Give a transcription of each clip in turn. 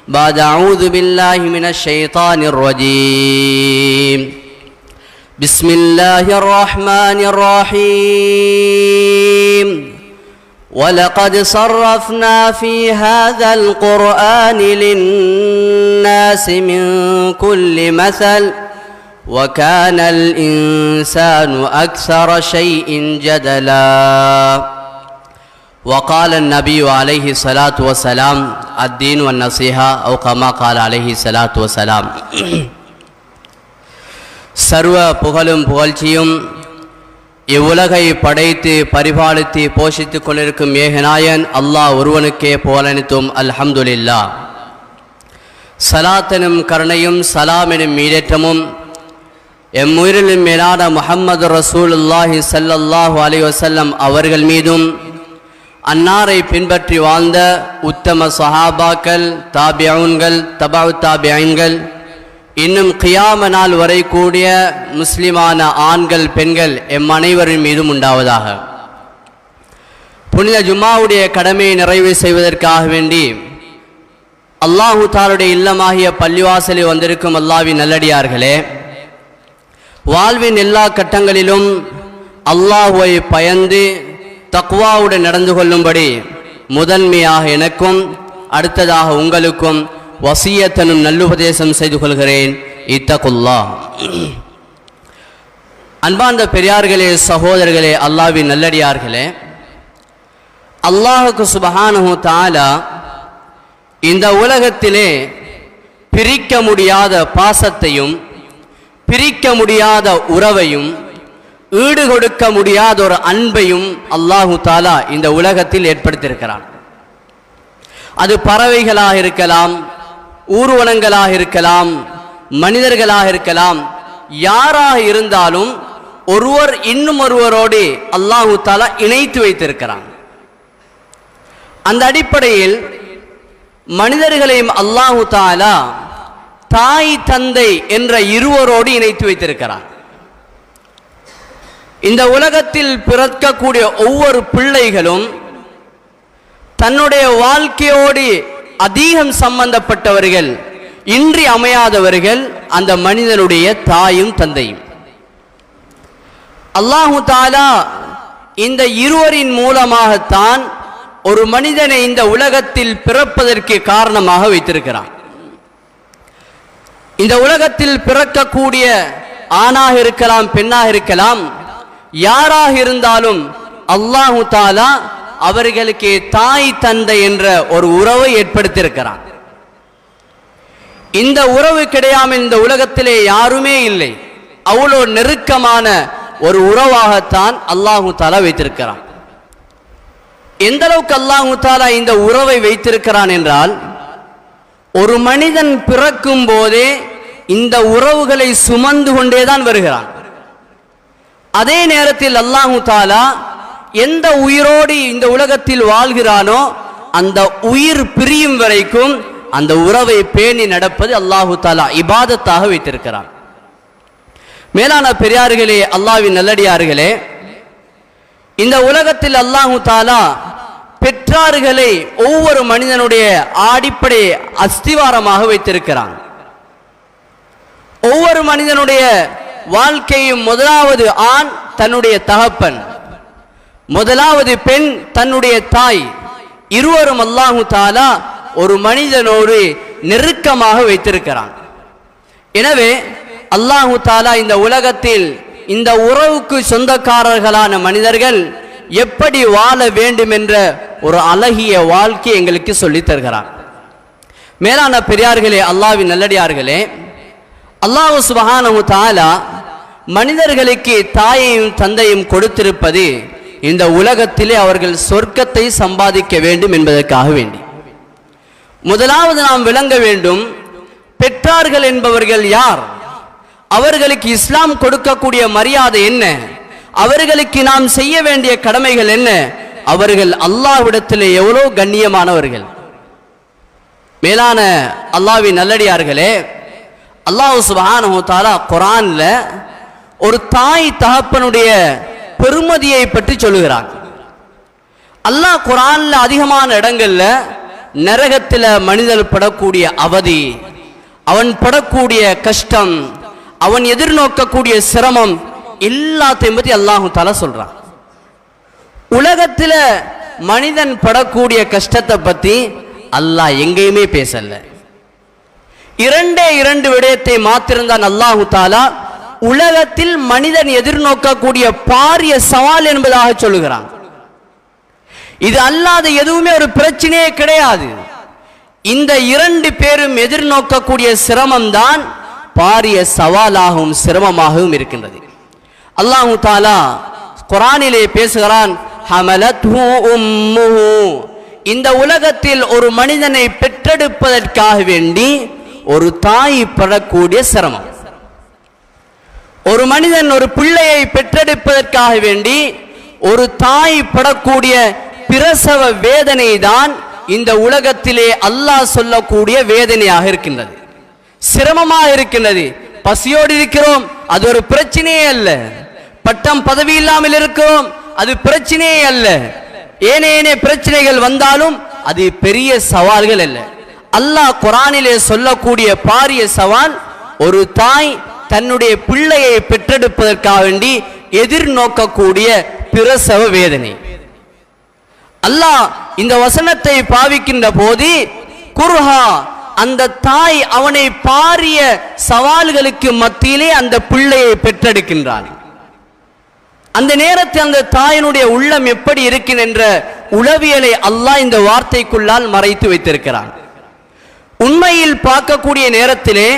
بعد أعوذ بالله من الشيطان الرجيم بسم الله الرحمن الرحيم ولقد صرفنا في هذا القرآن للناس من كل مثل وكان الإنسان أكثر شيء جدلا وقال النبي عليه الصلاة والسلام الدين والنصيحة أو كما قال عليه الصلاة والسلام. சர்வ புகழும் புகழ்ச்சியும் இவ்வுலகை படைத்து பரிபாலித்து போஷித்துக் கொண்டிருக்கும் ஏகநாயன் அல்லாஹ் ஒருவனுக்கே புகழனைத்தும் அல்ஹம்துலில்லாஹ். சலாத்தனும் கருணையும் சலாமெனும் மீதேற்றமும் எம்முயிரிலும் மேலான முஹம்மது ரசூலுல்லாஹி ஸல்லல்லாஹு அலைஹி வஸல்லம் அவர்கள் மீதும் அன்னாரை பின்பற்றி வாழ்ந்த உத்தம சஹாபாக்கள், தாபிஊன்கள், தபஉ தாபிஈன்கள், இன்னும் கியாம நாள் வரை கூடிய முஸ்லிமான ஆண்கள் பெண்கள் எம் அனைவரின் மீதும் உண்டாவதாக. புனித ஜும்மாவுடைய கடமையை நிறைவு செய்வதற்காக வேண்டி அல்லாஹு தஆலாவுடைய இல்லமாகிய பள்ளிவாசலில் வந்திருக்கும் அல்லாஹ்வின் நல்லடியார்களே, வாழ்வின் எல்லா கட்டங்களிலும் அல்லாஹ்வை பயந்து தக்வாவுடன் நடந்து கொள்ளும்படி முதன்மையாக எனக்கும் அடுத்ததாக உங்களுக்கும் வசியத்தனும் நல்லுபதேசம் செய்து கொள்கிறேன். இத்தகுல்லாஹ். அன்பார்ந்த பெரியார்களே, சகோதரர்களே, அல்லாஹ்வின் நல்லடியார்களே, அல்லாஹுக்கு சுப்ஹானஹு தஆலா இந்த உலகத்திலே பிரிக்க முடியாத பாசத்தையும் பிரிக்க முடியாத உறவையும் ஈடு கொடுக்க முடியாத ஒரு அன்பையும் அல்லாஹு தஆலா இந்த உலகத்தில் ஏற்படுத்தியிருக்கிறான். அது பறவைகளாக இருக்கலாம், ஊர்வனங்களாக இருக்கலாம், மனிதர்களாக இருக்கலாம், யாராக இருந்தாலும் ஒருவர் இன்னும் ஒருவரோடு அல்லாஹு தஆலா இணைத்து வைத்திருக்கிறான். அந்த அடிப்படையில் மனிதர்களையும் அல்லாஹு தஆலா தாய் தந்தை என்ற இருவரோடு இணைத்து வைத்திருக்கிறான். இந்த உலகத்தில் பிறக்கக்கூடிய ஒவ்வொரு பிள்ளைகளும் தன்னுடைய வாழ்க்கையோடு அதிகம் சம்பந்தப்பட்டவர்கள், இன்றி அமையாதவர்கள் அந்த மனிதனுடைய தாயும் தந்தையும். அல்லாஹு தஆலா இந்த இருவரின் மூலமாகத்தான் ஒரு மனிதனை இந்த உலகத்தில் பிறப்பதற்கு காரணமாக வைத்திருக்கிறான். இந்த உலகத்தில் பிறக்கக்கூடிய ஆணாக இருக்கலாம், பெண்ணாக இருக்கலாம், யாராக இருந்தாலும் அல்லாஹு தஆலா அவர்களுக்கு தாய் தந்தை என்ற ஒரு உறவை ஏற்படுத்தியிருக்கிறான். இந்த உறவு கிடையாமல் இந்த உலகத்திலே யாருமே இல்லை. அவ்வளோ நெருக்கமான ஒரு உறவாகத்தான் அல்லாஹு தஆலா வைத்திருக்கிறான். எந்த அளவுக்கு அல்லாஹு தஆலா இந்த உறவை வைத்திருக்கிறான் என்றால், ஒரு மனிதன் பிறக்கும் போதே இந்த உறவுகளை சுமந்து கொண்டேதான் வருகிறான். அதே நேரத்தில் அல்லாஹு தஆலா எந்த உயிரோடு இந்த உலகத்தில் வாழ்கிறானோ அந்த உயிர் பிரியும் வரைக்கும் அந்த உறவை பேணி நடப்பது அல்லாஹு தஆலா இபாதத்தாக வைத்திருக்கிறான். மேலான பெரியார்களே, அல்லாஹ்வின் நல்லடியார்களே, இந்த உலகத்தில் அல்லாஹு தஆலா பெற்றார்களை ஒவ்வொரு மனிதனுடைய அடிப்படை அஸ்திவாரமாக வைத்திருக்கிறான். ஒவ்வொரு மனிதனுடைய வாழ்க்கையும் முதலாவது ஆண் தன்னுடைய தகப்பன், முதலாவது பெண் தன்னுடைய தாய், இருவரும் அல்லாஹு தஆலா ஒரு மனிதனோடு நெருக்கமாக வைத்திருக்கிறான். எனவே அல்லாஹு தஆலா இந்த உலகத்தில் இந்த உறவுக்கு சொந்தக்காரர்களான மனிதர்கள் எப்படி வாழ வேண்டும் என்ற ஒரு அழகிய வாழ்க்கை எங்களுக்கு சொல்லித் தருகிறான். மேலான பெரியார்களே, அல்லாஹ்வின் நல்லடியார்களே, அல்லாஹ் சுப்ஹானஹு தஆலா மனிதர்களுக்கு தாயையும் தந்தையும் கொடுத்திருப்பது இந்த உலகத்திலே அவர்கள் சொர்க்கத்தை சம்பாதிக்க வேண்டும் என்பதற்காக வேண்டி. முதலாவது நாம் விளங்க வேண்டும், பெற்றார்கள் என்பவர்கள் யார், அவர்களுக்கு இஸ்லாம் கொடுக்கக்கூடிய மரியாதை என்ன, அவர்களுக்கு நாம் செய்ய வேண்டிய கடமைகள் என்ன, அவர்கள் அல்லாஹ்விடத்திலே எவ்வளோ கண்ணியமானவர்கள். மேலான அல்லாஹ்வின் நல்லடியார்களே, அல்லாஹ் சுப்ஹானஹு தஆலா குர்ஆன்ல ஒரு தாய் தகப்பனுடைய பெருமதியை பற்றி சொல்லுகிறான். அல்லாஹ் குர்ஆன்ல அதிகமான இடங்கள்ல நரகத்தில் மனிதன் படக்கூடிய அவதி, அவன் படக்கூடிய கஷ்டம், அவன் எதிர்நோக்கக்கூடிய சிரமம் எல்லாத்தையும் பற்றி அல்லாஹு தஆலா சொல்றான். உலகத்தில் மனிதன் படக்கூடிய கஷ்டத்தை பற்றி அல்லாஹ் எங்கேயுமே பேசல. இரண்டு விடயத்தை மாத்திருந்தான் அல்லாஹு தஆலா உலகத்தில் மனிதன் எதிர்நோக்கக்கூடிய பாரிய சவால் என்பதாக சொல்லுகிறான். இது அல்லாத எதுவுமே ஒரு பிரச்சனையே கிடையாது. இந்த இரண்டு பேரும் எதிர்நோக்கக்கூடிய சிரமம் தான் பாரிய சவாலாகவும் சிரமமாகவும் இருக்கின்றது. அல்லாஹு தஆலா குர்ஆனிலே பேசுகிறான், ஹமலத்ஹு உம்முஹு, இந்த உலகத்தில் ஒரு மனிதனை பெற்றெடுப்பதற்காக வேண்டி ஒரு தாய் படக்கூடிய சிரமம், ஒரு மனிதன் ஒரு பிள்ளையை பெற்றெடுப்பதற்காக வேண்டி ஒரு தாய் படக்கூடிய பிரசவ வேதனை தான் இந்த உலகத்திலே அல்லாஹ் சொல்லக்கூடிய வேதனையாக இருக்கின்றது, சிரமமாக இருக்கின்றது. பசியோடு இருக்கிறோம், அது ஒரு பிரச்சனையே அல்ல. பட்டம் பதவி இல்லாமல் இருக்கிறோம், அது பிரச்சனையே அல்ல. ஏனே பிரச்சனைகள் வந்தாலும் அது பெரிய சவால்கள் அல்ல. அல்லாஹ் குர்ஆனிலே சொல்லக்கூடிய பாரிய சவால் ஒரு தாய் தன்னுடைய பிள்ளையை பெற்றெடுப்பதற்காக வேண்டி எதிர்நோக்கக்கூடிய பிரசவ வேதனை. அல்லாஹ் இந்த வசனத்தை பாவிக்கின்ற போது குர்ஹா, அந்த தாய் அவனை பாரிய சவால்களுக்கு மத்தியிலே அந்த பிள்ளையை பெற்றெடுக்கின்றான். அந்த நேரத்தில் அந்த தாயினுடைய உள்ளம் எப்படி இருக்கும் என்ற உளவியலை அல்லாஹ் இந்த வார்த்தைக்குள்ளால் மறைத்து வைத்திருக்கிறான். உண்மையில் பார்க்கக்கூடிய நேரத்திலே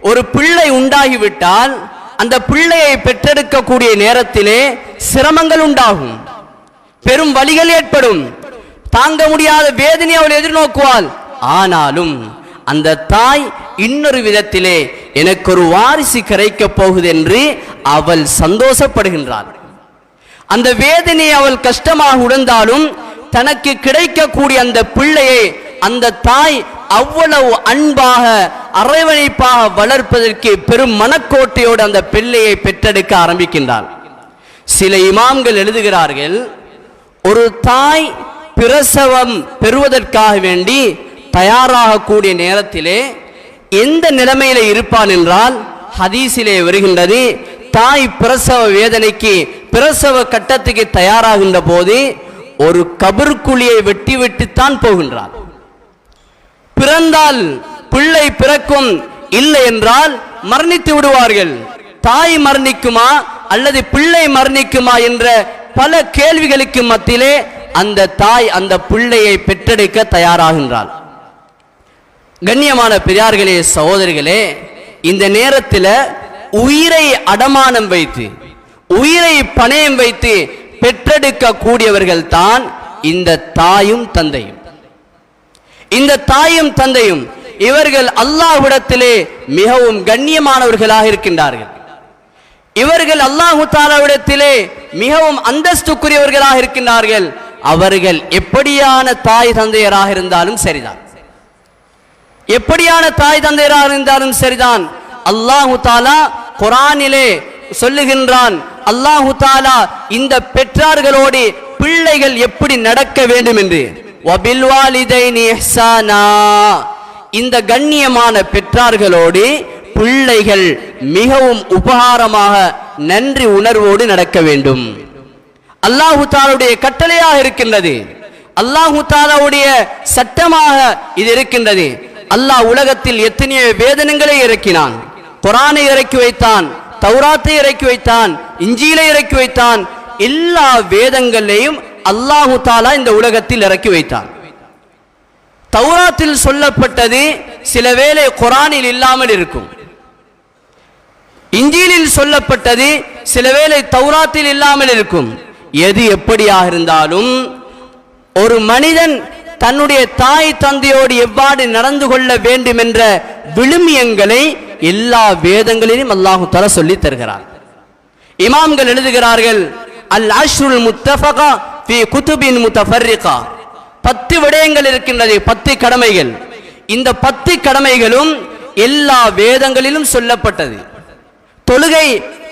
ஒரு பிள்ளை உண்டாகிவிட்டால் அந்த பிள்ளையை பெற்றெடுக்கக்கூடிய நேரத்திலே சிரமங்கள் உண்டாகும், பெரும் வலிகள் ஏற்படும், தாங்க முடியாத வேதனை அவள் எதிர்நோக்குவாள். ஆனாலும் அந்த தாய் இன்னொரு விதத்திலே எனக்கு ஒரு வாரிசு கிடைக்கப் போகுது என்று அவள் சந்தோஷப்படுகின்றாள். அந்த வேதனை அவள் கஷ்டமாக உணர்ந்தாலும் தனக்கு கிடைக்கக்கூடிய அந்த பிள்ளையை அந்த தாய் அவ்வளவு அன்பாக அரவணைப்பாக வளர்ப்பதற்கு பெரும் மனக்கோட்டையோடு அந்த பிள்ளையை பெற்றெடுக்க ஆரம்பிக்கின்றாள். சில இமாம்கள் எழுதுகிறார்கள், ஒரு தாய் பிரசவம் பெறுவதற்காக வேண்டி தயாராகக்கூடிய நேரத்திலே எந்த நிலைமையில இருப்பான் என்றால், ஹதீஸிலே வருகின்றது, தாய் பிரசவ வேதனைக்கு பிரசவ கட்டத்துக்கு தயாராகின்ற போது ஒரு கபர்குழியை வெட்டி விட்டுத்தான் போகின்றார். பிறந்தால் பிள்ளை பிறக்கும், இல்லை என்றால் மரணித்து விடுவார்கள். தாய் மரணிக்குமா அல்லது பிள்ளை மரணிக்குமா என்ற பல கேள்விகளுக்கு மத்தியிலே அந்த தாய் அந்த பிள்ளையை பெற்றெடுக்க தயாராகின்றாள். கண்ணியமான பெரியார்களே, சகோதரிகளே, இந்த நேரத்தில் உயிரை அடமானம் வைத்து உயிரை பணயம் வைத்து பெற்றெடுக்க கூடியவர்கள் தான் இந்த தாயும் தந்தையும். இந்த தாயும் தந்தையும் இவர்கள் அல்லாஹ்விடத்திலே மிகவும் கண்ணியமானவர்களாக இருக்கின்றார்கள். இவர்கள் அல்லாஹு தஆலாவிடத்திலே மிகவும் அந்தஸ்துக்குரியவர்களாக இருக்கின்றார்கள். அவர்கள் எப்படியான தாய் தந்தையராக இருந்தாலும் சரிதான், எப்படியான தாய் தந்தையராக இருந்தாலும் சரிதான். அல்லாஹு தஆலா குர்ஆனிலே சொல்லுகின்றான், அல்லாஹு தஆலா இந்த பெற்றார்களோடு பிள்ளைகள் எப்படி நடக்க வேண்டும் என்று. வபில் வாலிதைனி இஹ்சானா, இந்த கண்ணியமான பெற்றார்களோடு பிள்ளைகள் மிகவும் உபகாரமாக நன்றி உணர்வோடு நடக்க வேண்டும். அல்லாஹு தஆலாவுடைய கட்டளையாக இருக்கின்றது, அல்லாஹு தஆலாவுடைய சட்டமாக இது இருக்கின்றது. அல்லாஹ் உலகத்தில் எத்தனையோ வேதனங்களை இறக்கினான். குர்ஆனை இறக்கி வைத்தான், தௌராத்தை இறக்கி வைத்தான், இஞ்சிலை இறக்கி வைத்தான். எல்லா வேதங்களையும் அல்லாஹு தஆலா இந்த உலகத்தில் இறக்கி வைத்தான். தௌராத்தில் சொல்லப்பட்டது சில வேளை குர்ஆனில் இல்லாமல் இருக்கும், இஞ்சிலில் சொல்லப்பட்டது சில வேளை தௌராத்தில் இல்லாமல் இருக்கும். எது எப்படியாக இருந்தாலும் ஒரு மனிதன் தன்னுடைய தாய் தந்தையோடு எவ்வாறு நடந்து கொள்ள வேண்டும் என்ற விழுமியங்களை எல்லா வேதங்களிலும் அல்லாஹு தஆலா சொல்லி தருகிறார். இமாம்கள் எழுதுகிறார்கள், அல் அஷ்ருல் முத்தஃபகா ஃபீ குதுபின் முத்தஃபர்ரிகா, 10 விடயங்கள் இருக்கின்றது, 10 கடமைகள். இந்த 10 கடமைகளும் எல்லா வேதங்களிலும் சொல்லப்பட்டது. தொழுகை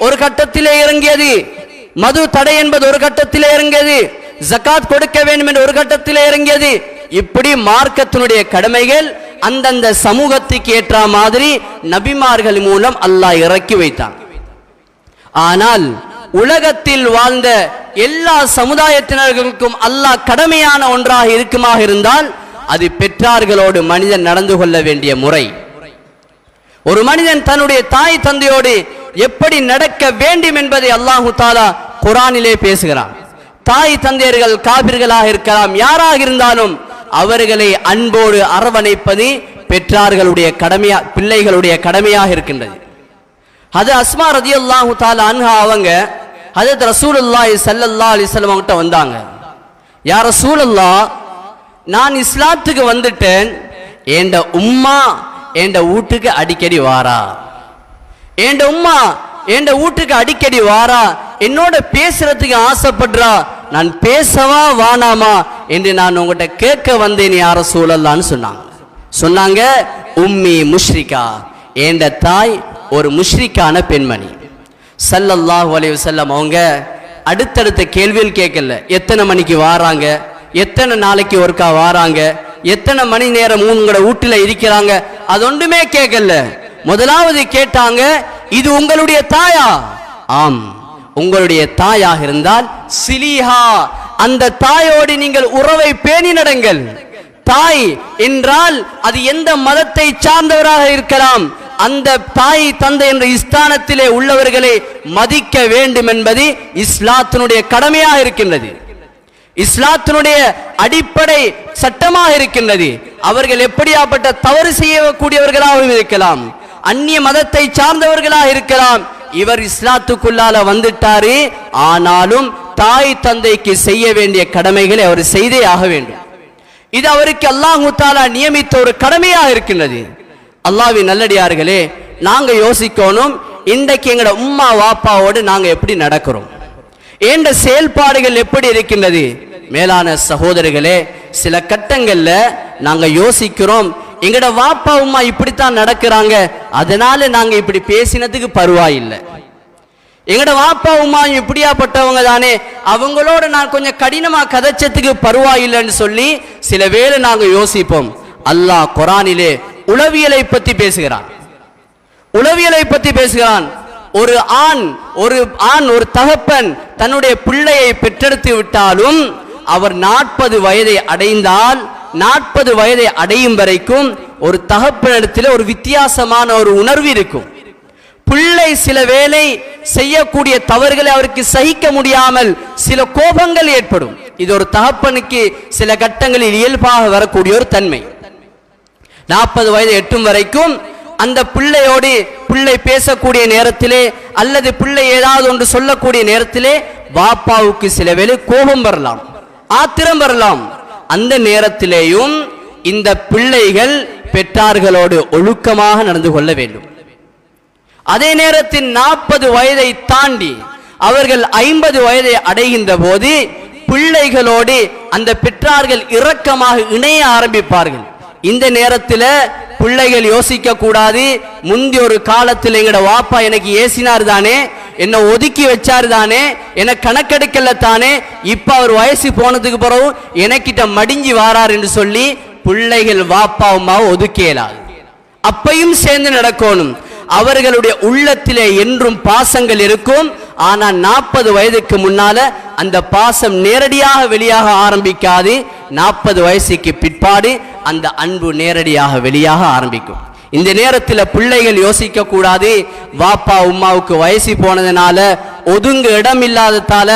ஒரு கட்டத்திலே இறங்கியது, மது தடை என்பது ஒரு கட்டத்திலே இறங்கியது, ஜகாத் கொடுக்க வேண்டும் என்று ஒரு கட்டத்திலே இறங்கியது. இப்படி மார்க்கத்தினுடைய கடமைகள் அந்தந்த சமூகத்துக்கு ஏற்ற மாதிரி நபிமார்கள் மூலம் அல்லாஹ் இறக்கி வைத்தான். ஆனால் உலகத்தில் வாழ்ந்த எல்லா சமுதாயத்தினர்களுக்கும் அல்லாஹ் கடமையான ஒன்றாக இருக்குமாக இருந்தால் அது பெற்றார்களோடு மனிதன் நடந்து கொள்ள வேண்டிய முறை. ஒரு மனிதன் தன்னுடைய தாய் தந்தையோடு எப்படி நடக்க வேண்டும் என்பதை அல்லாஹு தாலா குர்ஆனிலே பேசுகிறான். தாய் தந்தையர்கள் காபிர்களாக இருக்கலாம், யாராக இருந்தாலும் அவர்களை அன்போடு அரவணைப்பது பெற்றார்களுடைய கடமையா, பிள்ளைகளுடைய கடமையாக இருக்கின்றது. அது அஸ்மா ரலியல்லாஹு தஆலா அன்ஹா அவங்க ஹஜ்ரத் ரசூலுல்லாஹி ஸல்லல்லாஹு அலைஹி வஸல்லம் கிட்ட வந்தாங்க. யா ரசூலுல்லாஹ், நான் இஸ்லாத்துக்கு வந்துட்டேன், என்ற உம்மா என்ற வீட்டுக்கு அடிக்கடி வாரா, என்ற உம்மா என்ற வீட்டுக்கு அடிக்கடி வாரா, என்னோட பேசுறதுக்கு ஆசைப்படுறா, நான் பேசவா வானாமா என்று நான் உங்கள்கிட்ட கேட்க வந்தேன் யா ரசூலல்லாஹ்னு சொன்னாங்க. உம்மி முஷ்ரிகா, என்ற தாய் ஒரு முஷ்ரிக்கான பெண்மணி. ஸல்லல்லாஹு அலைஹி வஸல்லம் அவங்க அடுத்தடுத்த கேள்வியில் கேட்கல, எத்தனை மணிக்கு வாராங்க, எத்தனை நாளைக்கு ஒருக்கா வாராங்க, எத்தனை மணி நேரம் உங்களோட வீட்டில் இருக்கிறாங்க, அது ஒன்றுமே கேட்கல. முதலாவது கேட்டாங்க, இது உங்களுடைய தாயா? ஆம், உங்களுடைய தாயாக இருந்தால் சிலிஹா, அந்த தாயோடு நீங்கள் உறவை பேணி நடங்கள். தாய் என்றால் அது எந்த மதத்தை சார்ந்தவராக இருக்கலாம், அந்த தாய் தந்தை என்ற ஸ்தானத்திலே உள்ளவர்களை மதிக்க வேண்டும் என்பது இஸ்லாத்தினுடைய கடமையாக இருக்கின்றது, இஸ்லாத்தினுடைய அடிப்படை சட்டமாக இருக்கின்றது. அவர்கள் எப்படியாப்பட்ட தவறு செய்யக்கூடியவர்களாகவும் இருக்கலாம், அந்நிய மதத்தை சார்ந்தவர்களாக இருக்கலாம். இவர் இஸ்லாத்துக்குள்ளால வந்துட்டாரு, ஆனாலும் தாய் தந்தைக்கு செய்ய வேண்டிய கடமைகளை அவர் செய்தே ஆக வேண்டும். இது அவருக்கு அல்லாஹ் தஆலா நியமித்த ஒரு கடமையாக இருக்கின்றது. அல்லாஹ்வின் நல்லடியார்களே, நாங்க யோசிக்கணும், இன்றைக்கு எங்களோட உம்மா வாப்பாவோடு நாங்க எப்படி நடக்கிறோம், என்ற செயல்பாடுகள் எப்படி இருக்கின்றது. மேலான சகோதரர்களே, சில கட்டங்கள்ல நாங்க யோசிக்கிறோம், எங்கட வாப்பா உம்மா இப்படித்தான் நடக்கிறாங்க, அதனால நாங்க இப்படி பேசினதுக்கு பரவாயில்லை. எங்கட வாப்பா உம்மா இப்படியாப்பட்டவங்க தானே, அவங்களோட நான் கொஞ்சம் கடினமா கதைச்சதுக்கு பரவாயில்லைன்னு சொல்லி சில வேளை நாங்க யோசிப்போம். அல்லாஹ் குர்ஆனிலே உளவியலை பத்தி பேசுகிறான், உளவியலை பத்தி பேசுகிறான். ஒரு ஆண் ஒரு தகப்பன் தன்னுடைய பிள்ளையை பெற்றெடுத்து விட்டாலும் அவர் 40 வயதை அடைந்தால் 40 வயதை அடையும் வரைக்கும் ஒரு தகப்பனிடத்தில் ஒரு வித்தியாசமான ஒரு உணர்வு இருக்கும். பிள்ளை சில வேளை செய்யக்கூடிய தவறுகளை அவருக்கு சகிக்க முடியாமல் சில கோபங்கள் ஏற்படும். இது ஒரு தகப்பனுக்கு சில கட்டங்களில் இயல்பாக வரக்கூடிய ஒரு தன்மை. 40 வயது எட்டும் வரைக்கும் அந்த பிள்ளையோடு பிள்ளை பேசக்கூடிய நேரத்திலே அல்லது பிள்ளை ஏதாவது ஒன்று சொல்லக்கூடிய நேரத்திலே பாப்பாவுக்கு சில வேளை கோபம் வரலாம், ஆத்திரம் வரலாம். அந்த நேரத்திலேயும் இந்த பிள்ளைகள் பெற்றார்களோடு ஒழுக்கமாக நடந்து கொள்ள வேண்டும். அதே நேரத்தில் 40 வயதை தாண்டி அவர்கள் 50 வயதை அடைகின்ற போது பிள்ளைகளோடு அந்த பெற்றார்கள் இரக்கமாக இணைய ஆரம்பிப்பார்கள். இந்த நேரத்தில் பிள்ளைகள் யோசிக்க கூடாது, முந்தி ஒரு காலத்தில் எங்கட வாப்பா எனக்கு ஏசினார் தானே, என்ன ஒதுக்கி வச்சாரு தானே, எனக்கு கணக்கெடுக்கல தானே, இப்ப அவர் வயசு போனதுக்கு பிறகு எனக்கிட்ட மடிஞ்சி வாரார் என்று சொல்லி பிள்ளைகள் வாப்பா அம்மாவை ஒதுக்கியலாது. அப்பையும் சேர்ந்து நடக்கணும். அவர்களுடைய உள்ளத்திலே என்றும் பாசங்கள் இருக்கும். ஆனா 40 வயதுக்கு முன்னால அந்த பாசம் நேரடியாக வெளியாக ஆரம்பிக்காது. 40 வயசுக்கு பிற்பாடு அந்த அன்பு நேரடியாக வெளியாக ஆரம்பிக்கும். இந்த நேரத்தில் பிள்ளைகள் யோசிக்க கூடாது, வாப்பா உம்மாவுக்கு வயசு போனதுனால ஒதுங்க இடம் இல்லாததால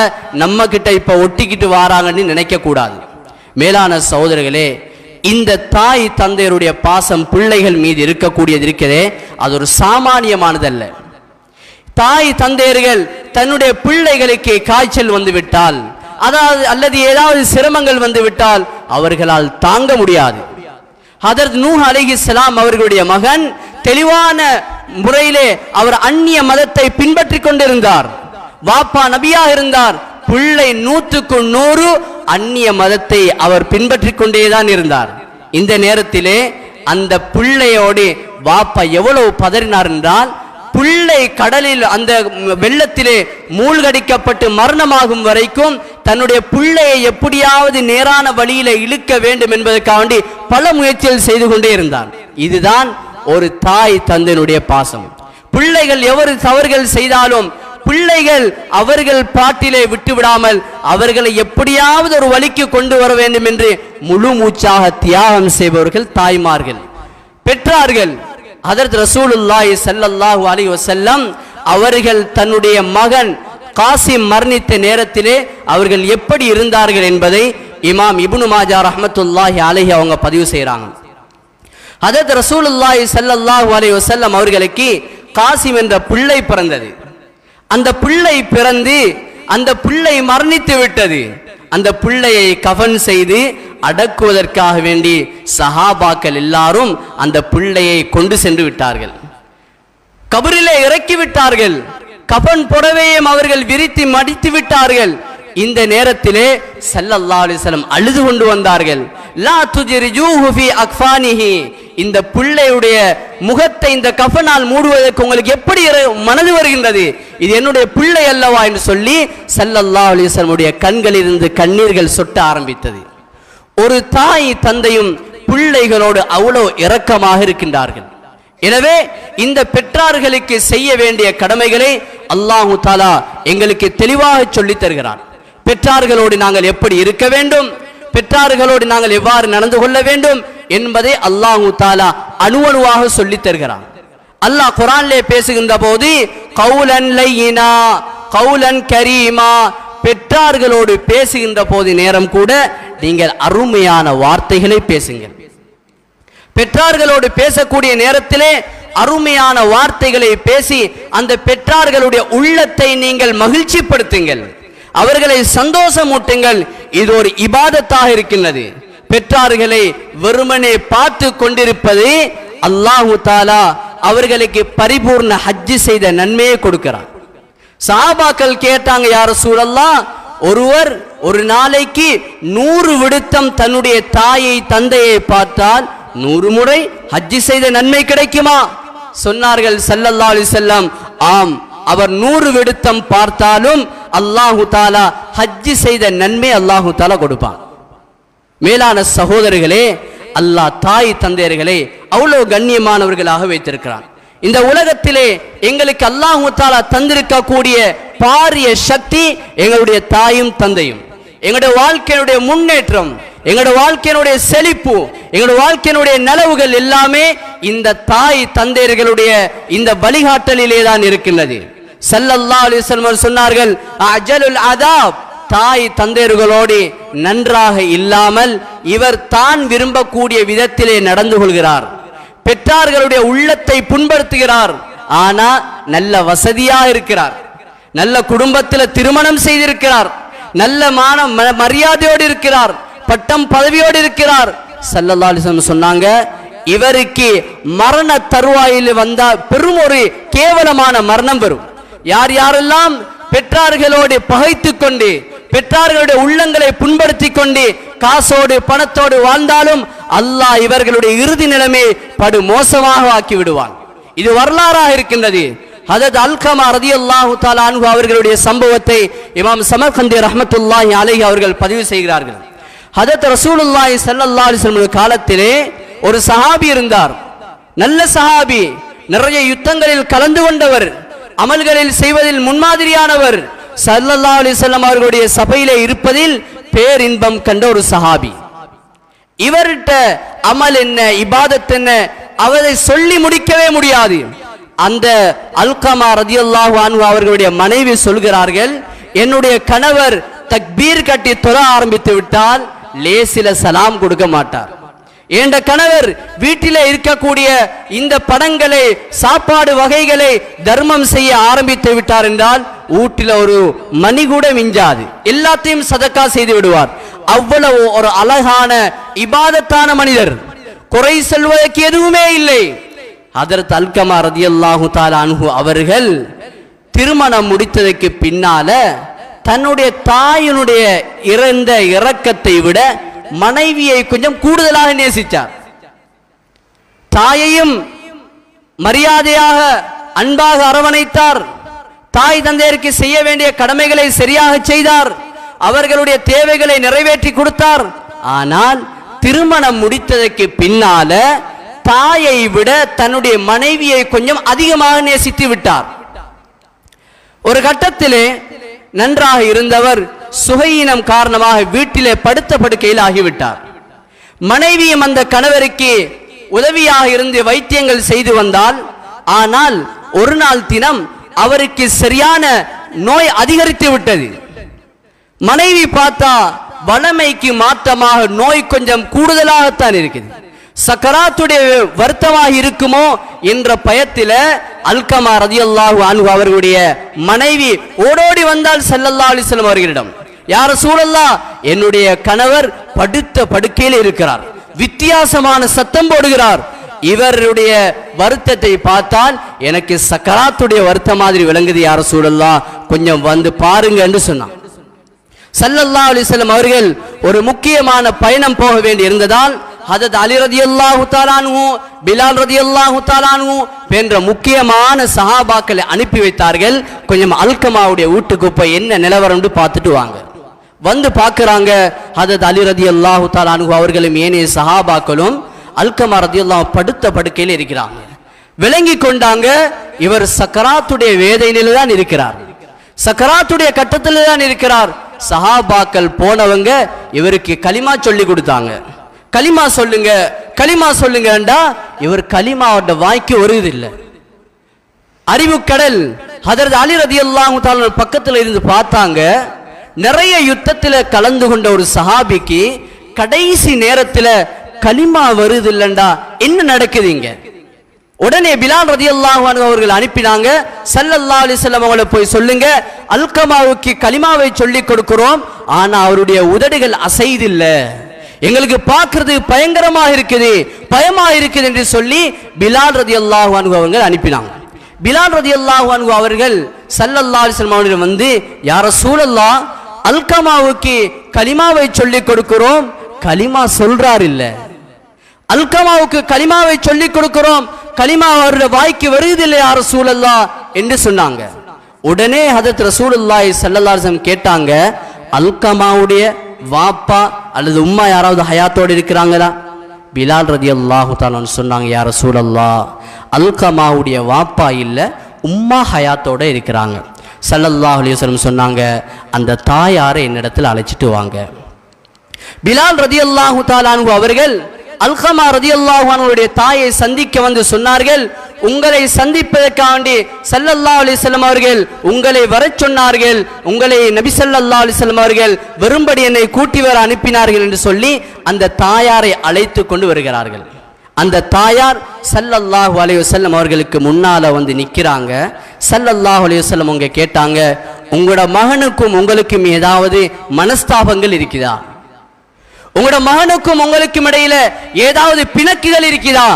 நம்ம கிட்ட இப்ப ஒட்டிக்கிட்டு வாராங்கன்னு நினைக்க கூடாது. மேலான சகோதரர்களே, இந்த தாய் தந்தையருடைய பாசம் பிள்ளைகள் மீது இருக்கக்கூடியது இருக்கிறதே, அது ஒரு சாமானியமானதல்ல. தாய் தந்தையர்கள் தன்னுடைய பிள்ளைகளுக்கு காய்ச்சல் வந்து விட்டால், அதாவது அல்லது ஏதாவது சிரமங்கள் வந்து விட்டால் அவர்களால் தாங்க முடியாது. ஹதரத் நூஹ் அலைஹிஸ்ஸலாம் அவர்களுடைய மகன் தெளிவான முறையிலே அவர் அந்நிய மதத்தை பின்பற்றி கொண்டிருந்தார். வாப்பா நபியாக இருந்தார். பிள்ளை 100க்கு 100 அந்நிய மதத்தை அவர் பின்பற்றி கொண்டேதான் இருந்தார். இந்த நேரத்திலே அந்த பிள்ளையோடு வாப்பா எவ்வளவு பதறினார் என்றால், பிள்ளை கடலில் அந்த வெள்ளத்திலே மூழ்கடிக்கப்பட்டு மரணமாகும் வரைக்கும் தன்னுடைய பிள்ளையை எப்படியாவது நேரான வழியில இழுக்க வேண்டும் என்பதற்காக பல முயற்சிகள் செய்து கொண்டே இருந்தான். இதுதான் ஒரு தாய் தந்தையினுடைய பாசம். பிள்ளைகள் எவரு தவறுகள் செய்தாலும் பிள்ளைகள் அவர்கள் பாட்டிலே விட்டு விடாமல் அவர்களை எப்படியாவது ஒரு வழிக்கு கொண்டு வர வேண்டும் என்று முழு மூச்சாக தியாகம் செய்பவர்கள் தாய்மார்கள், பெற்றார்கள். ஹதரத் ரசூலுல்லாஹி ஸல்லல்லாஹு அலைஹி வஸல்லம் அவர்கள் தன்னுடைய மகன் காசிம் மரணித்த நேரத்திலே அவர்கள் எப்படி இருந்தார்கள் என்பதை இமாம் இப்னு மாஜா ரஹ்மத்துல்லாஹி அலைஹி அவங்க பதிவு செய்றாங்க. ஹதரத் ரசூலுல்லாஹி ஸல்லல்லாஹு அலைஹி வஸல்லம் அவர்களுக்கு காசிம் என்ற பிள்ளை பிறந்தது. அந்த பிள்ளை பிறந்து அந்த பிள்ளை மரணித்து விட்டது. அந்த பிள்ளையை கஃன் செய்து அடக்குவதற்காக வேண்டி சஹாபாக்கள் எல்லாரும் அந்த பிள்ளையை கொண்டு சென்று விட்டார்கள். கபரிலே இறக்கி விட்டார்கள். கஃன் புடவையும் அவர்கள் விரித்து மடித்து விட்டார்கள். இந்த நேரத்திலே ஸல்லல்லாஹு அலைஹி வஸல்லம் அழுது கொண்டு வந்தார்கள். லா துஜ்ரிஜூஹு ஃபீ அக்ஃபானிஹி, இந்த பிள்ளையுடைய முகத்தை இந்த கஃனால் மூடுவதற்கு உங்களுக்கு எப்படி மனது வருகின்றது? இது என்னுடைய பிள்ளை அல்லவா என்று சொல்லி ஸல்லல்லாஹு அலைஹி வஸல்லம் உடைய கண்களிலிருந்து கண்ணீர்கள் சொட்ட ஆரம்பித்தது. ஒரு தாய் தந்தையும் பிள்ளைகளோடு அவ்வளோ இரக்கமாக இருக்கின்றார்கள். எனவே இந்த பெற்றார்களுக்கு செய்ய வேண்டிய கடமைகளை அல்லாஹு தஆலா எங்களுக்கு தெளிவாக சொல்லித் தருகிறார். பெற்றார்களோடு நாங்கள் எப்படி இருக்க வேண்டும், பெற்றார்களோடு நாங்கள் எவ்வாறு நடந்து கொள்ள வேண்டும் என்பதை அல்லாஹு தஆலா அணுவணுவாக சொல்லித் தருகிறார். அல்லாஹ் குர்ஆனிலே பேசுகின்ற போது கௌலன் லையினா கௌலன் கரீமா, பெற்றார்களோடு பேசுகின்ற போது நேரம் கூட நீங்கள் அருமையான வார்த்தைகளை பேசுங்கள். பெற்றார்களோடு பேசக்கூடிய நேரத்திலே அருமையான வார்த்தைகளை பேசி அந்த பெற்றார்களுடைய உள்ளத்தை நீங்கள் மகிழ்ச்சிப்படுத்துங்கள், அவர்களை சந்தோஷமூட்டுங்கள். இது ஒரு இபாதத்தாக இருக்கின்றது. பெற்றார்களை வெறுமனே பார்த்து கொண்டிருப்பது அல்லாஹு தஆலா அவர்களுக்கு பரிபூர்ண ஹஜ் செய்த நன்மையை கொடுக்கிறார். சஹாபாக்கள் கேட்டாங்க, யா ரசூலல்லாஹ், ஒருவர் ஒரு நாளைக்கு 100 விடுத்தம் தன்னுடைய தாயை தந்தையை பார்த்தால் 100 முறை ஹஜ் செய்த நன்மை கிடைக்குமா? சொன்னார்கள் ஸல்லல்லாஹு அலைஹி வஸல்லம், ஆம், அவர் 100 விடுத்தம் பார்த்தாலும் அல்லாஹு தஆலா ஹஜ் செய்த நன்மை அல்லாஹு தஆலா கொடுப்பான். மேலான சகோதரர்களே, அல்லாஹ் தாய் தந்தையர்களே அவ்வளவு கண்ணியமானவர்களாக வைத்திருக்கிறான். இந்த உலகத்திலே எங்களுக்கு அல்லாஹு தஆலா தந்திருக்கக்கூடிய பாரிய சக்தி எங்களுடைய தாயும் தந்தையும். எங்களுடைய வாழ்க்கையினுடைய முன்னேற்றம், எங்களுடைய வாழ்க்கையினுடைய செழிப்பு, எங்களுடைய வாழ்க்கையினுடைய நலவுகள் எல்லாமே இந்த தாய் தந்தையர்களுடைய இந்த வழிகாட்டலிலே தான் இருக்கின்றது. ஸல்லல்லாஹு அலைஹி வஸல்லம் சொன்னார்கள், அஜலுல் அதாப், தாய் தந்தையர்களோடு நன்றாக இல்லாமல் இவர் தான் விரும்பக்கூடிய விதத்திலே நடந்து கொள்கிறார், பெற்றார்களுடைய உள்ளத்தை புண்படுத்துகிறார். ஆனா நல்ல வசதியா இருக்கிறார், நல்ல குடும்பத்தில் திருமணம் செய்திருக்கிறார், நல்ல மரியாதையோடு இருக்கிறார், பட்டம் பதவியோடு இருக்கிறார். ஸல்லல்லாஹு அலைஹி வஸல்லம் சொன்னாங்க, இவருக்கு மரண தருவாயில் வந்தா பெரும் ஒரு கேவலமான மரணம் வரும். யார் யாரெல்லாம் பெற்றார்களோடு பகைத்து கொண்டு பெற்றார்களுடைய உள்ளங்களை புண்படுத்தி கொண்டு காசோடு பணத்தோடு வாழ்ந்தாலும் அல்லாஹ் இவர்களுடைய இறுதி நிலைமை படு மோசமாக ஆக்கி விடுவான். இது வரலாறாக இருக்கின்றது. ஹதரத் அல்கமா ரலியல்லாஹு தஆலா அன்ஹு அவர்களுடைய சம்பவத்தை இமாம் சமர்கந்தி ரஹ்மத்துல்லாஹி அலைஹி அவர்கள் பதிவு செய்கிறார்கள். ஹதரத் ரசூலுல்லாஹி ஸல்லல்லாஹு அலைஹி வஸல்லம் காலத்திலே ஒரு சஹாபி இருந்தார். நல்ல சஹாபி, நிறைய யுத்தங்களில் கலந்து கொண்டவர், அமல்களில் செய்வதில் முன்மாதிரியானவர். ஸல்லல்லாஹு அலைஹி வஸல்லம் அவர்களுடைய சபையிலே இருப்பதில் பேரின்பம் கண்ட ஒரு சஹாபி. இவர்கிட்ட அமல் என்ன, இபாதத் என்ன, அவரை சொல்லி முடிக்கவே முடியாது. அந்த அல்கமா ரலியல்லாஹு அன்ஹு அவர்களுடைய மனைவி சொல்கிறார்கள், என்னுடைய கணவர் தக்பீர் கட்டி தொழ ஆரம்பித்து விட்டால் லேசில சலாம் கொடுக்க மாட்டார். என்ற கணவர் வீட்டிலே இருக்கக்கூடிய இந்த பணங்களை, சாப்பாடு வகைகளை தர்மம் செய்ய ஆரம்பித்து விட்டார் என்றால் வீட்டில் ஒரு மணி கூட மிஞ்சாது, எல்லாத்தையும் சதக்கா செய்து விடுவார். அவ்வளவு ஒரு அழகான இபாதத்தான மனிதர், குறை சொல்வதற்கு எதுவுமே இல்லை. ஹதரத் அல்கமா ரலியல்லாஹு தஆலா அன்ஹு அவர்கள் திருமணம் முடித்ததற்கு பின்னால தன்னுடைய தாயினுடைய இறந்த இரக்கத்தை விட மனைவியை கொஞ்சம் கூடுதலாக நேசித்தார். தாயையும் மரியாதையாக அன்பாக அரவணைத்தார். தாய் தந்தையருக்கு செய்ய வேண்டிய கடமைகளை சரியாக செய்தார். அவர்களுடைய தேவைகளை நிறைவேற்றி கொடுத்தார். ஆனால் திருமணம் முடித்ததற்கு பின்னால தாயை விட தன்னுடைய மனைவியை கொஞ்சம் அதிகமாக நேசித்து விட்டார். ஒரு கட்டத்திலே நன்றாக இருந்தவர் சுகையினம் காரணமாக வீட்டிலே படுத்த படுக்கையில் ஆகிவிட்டார். மனைவியும் அந்த கணவருக்கு உதவியாக இருந்து வைத்தியங்கள் செய்து வந்தால், ஆனால் ஒரு நாள் தினம் அவருக்கு சரியான நோய் அதிகரித்து விட்டது. மனைவி பார்த்தா வளமைக்கு மாற்றமாக நோய் கொஞ்சம் கூடுதலாகத்தான் இருக்குது. சக்கராத்துடைய வருத்தமாக இருக்குமோ என்ற பயத்தில அல்கமா ரலியல்லாஹு அன்ஹு அவர்களுடைய மனைவி ஓடோடி வந்தால் ஸல்லல்லாஹு அலைஹி வஸல்லம் அவர்களிடம், யா ரசூலல்லாஹ், என்னுடைய கணவர் படுத்த படுக்கையில் இருக்கிறார், வித்தியாசமான சத்தம் போடுகிறார், இவருடைய வருத்தத்தை பார்த்தால் எனக்கு சக்கராத்துடைய வருத்தம் மாதிரி விளங்குது, யா ரசூலல்லாஹ், கொஞ்சம் வந்து பாருங்க என்று சொன்னார். ஸல்லல்லாஹு அலைஹி வஸல்லம் அவர்கள் ஒரு முக்கியமான பயணம் போக வேண்டி இருந்ததால் ஹஜரத் அலி ரலியல்லாஹு தஆலா அன்ஹு, பிலால் ரலியல்லாஹு தஆலா அன்ஹு போன்ற முக்கியமான சஹாபாக்களை அனுப்பி வைத்தார்கள். கொஞ்சம் அல்கமாவுடைய வீட்டுக்கு போய் என்ன நிலவரம் பார்த்துட்டு வாங்க. வந்து பார்க்கறாங்க. ஹஜரத் அலி ரலியல்லாஹு தஆலா அன்ஹு அவர்களும் ஏனைய சஹாபாக்களும் அல்கமா ரலியல்லாஹு படுத்த படுக்கையில் இருக்கிறாங்க. விளங்கி கொண்டாங்க, இவர் சக்கராத்துடைய வேதனையில தான் இருக்கிறார், சக்கராத்துடைய கட்டத்தில் தான் இருக்கிறார். சஹாபாக்கள் போனவங்க இவருக்கு கலிமா சொல்லி கொடுத்தாங்க. கலிமா சொல்லுங்க, கலிமா சொல்லுங்கண்டா இவர் கலிமாவோட வாய்க்கு வருவதில்லை. அறிவு கடல். ஹஜரத் அலி ரலியல்லாஹு தஆலா பக்கத்தில் இருந்து பார்த்தாங்க. நிறைய யுத்தத்தில் கலந்து கொண்ட ஒரு சஹாபிக்கு கடைசி நேரத்தில் கலிமா வருதில்லண்டா என்ன நடக்குதுங்க? உடனே பிலால் ரலியல்லாஹு அன்ஹு அவர்கள் அனுப்பினாங்க. ஸல்லல்லாஹு அலைஹி வஸல்லம் அவங்கள போய் சொல்லுங்க, அல்கமாவுக்கு கலிமாவை சொல்லி கொடுக்கிறோம், ஆனா அவருடைய உதடுகள் அசைதில்ல, எங்களுக்கு பார்க்கிறது பயங்கரமாக இருக்குது, பயமா இருக்குது என்று சொல்லி பிலால் ரலியல்லாஹு அன்ஹு அவர்கள் அனுப்பினாங்க. பிலால் ரலியல்லாஹு அன்ஹு அவர்கள் ஸல்லல்லாஹு அலைஹி வஸல்லம் அவர்கள் வந்து, யா ரசூலல்லாஹ், அல்கமாவுக்கு கலிமாவை சொல்லி கொடுக்கிறோம், கலிமா சொல்றார் இல்ல, அல்கமாவுக்கு கலிமாவை சொல்லி கொடுக்கிறோம், கலிமா அவருடைய வாய்க்கு வருவதில்லை யா ரசூலல்லாஹ் என்று சொன்னாங்க. உடனே ஹஜரத் ரசூலுல்லாஹி ஸல்லல்லாஹு அலைஹி வஸல்லம் கேட்டாங்க, அல்கமாவுடைய வாப்பா அல்லது உம்மா யாராவது ஹயாத்தோடு இருக்கிறாங்களா? பிலால் ரலியல்லாஹு தஆலா சொன்னாங்க, யா ரசூலல்லாஹ், அல்கமாவுடைய வாப்பா இல்ல, உம்மா ஹயாத்தோட இருக்கிறாங்க. ஸல்லல்லாஹு அலைஹி வஸல்லம் சொன்னாங்க, அந்த தாயாரை என்னிடத்தில் அழைச்சிட்டு வாங்க. பிலால் ரலியல்லாஹு தஆலா அன்ஹு அவர்கள் அல்கமா ரலியல்லாஹு அன்ஹுடைய தாயை சந்திக்க வந்து சொன்னார்கள், உங்களை சந்திப்பதற்காண்டி ஸல்லல்லாஹு அலைஹி வஸல்லம் அவர்கள் உங்களை வரச் சொன்னார்கள், உங்களை நபி ஸல்லல்லாஹு அலைஹி வஸல்லம் அவர்கள் வரும்படி என்னை கூட்டி வர அனுப்பினார்கள் என்று சொல்லி அந்த தாயாரை அழைத்து கொண்டு வருகிறார்கள். அந்த தாயார் ஸல்லல்லாஹு அலைஹி வஸல்லம் அவர்களுக்கு முன்னால வந்து நிற்கிறாங்க. ஸல்லல்லாஹு அலைஹி வஸல்லம் அவங்க கேட்டாங்க, உங்களோட மகனுக்கும் உங்களுக்கும் ஏதாவது மனஸ்தாபங்கள் இருக்குதா? உங்களோட மகனுக்கும் உங்களுக்கும் இடையில ஏதாவது பிணக்குகள் இருக்குதா?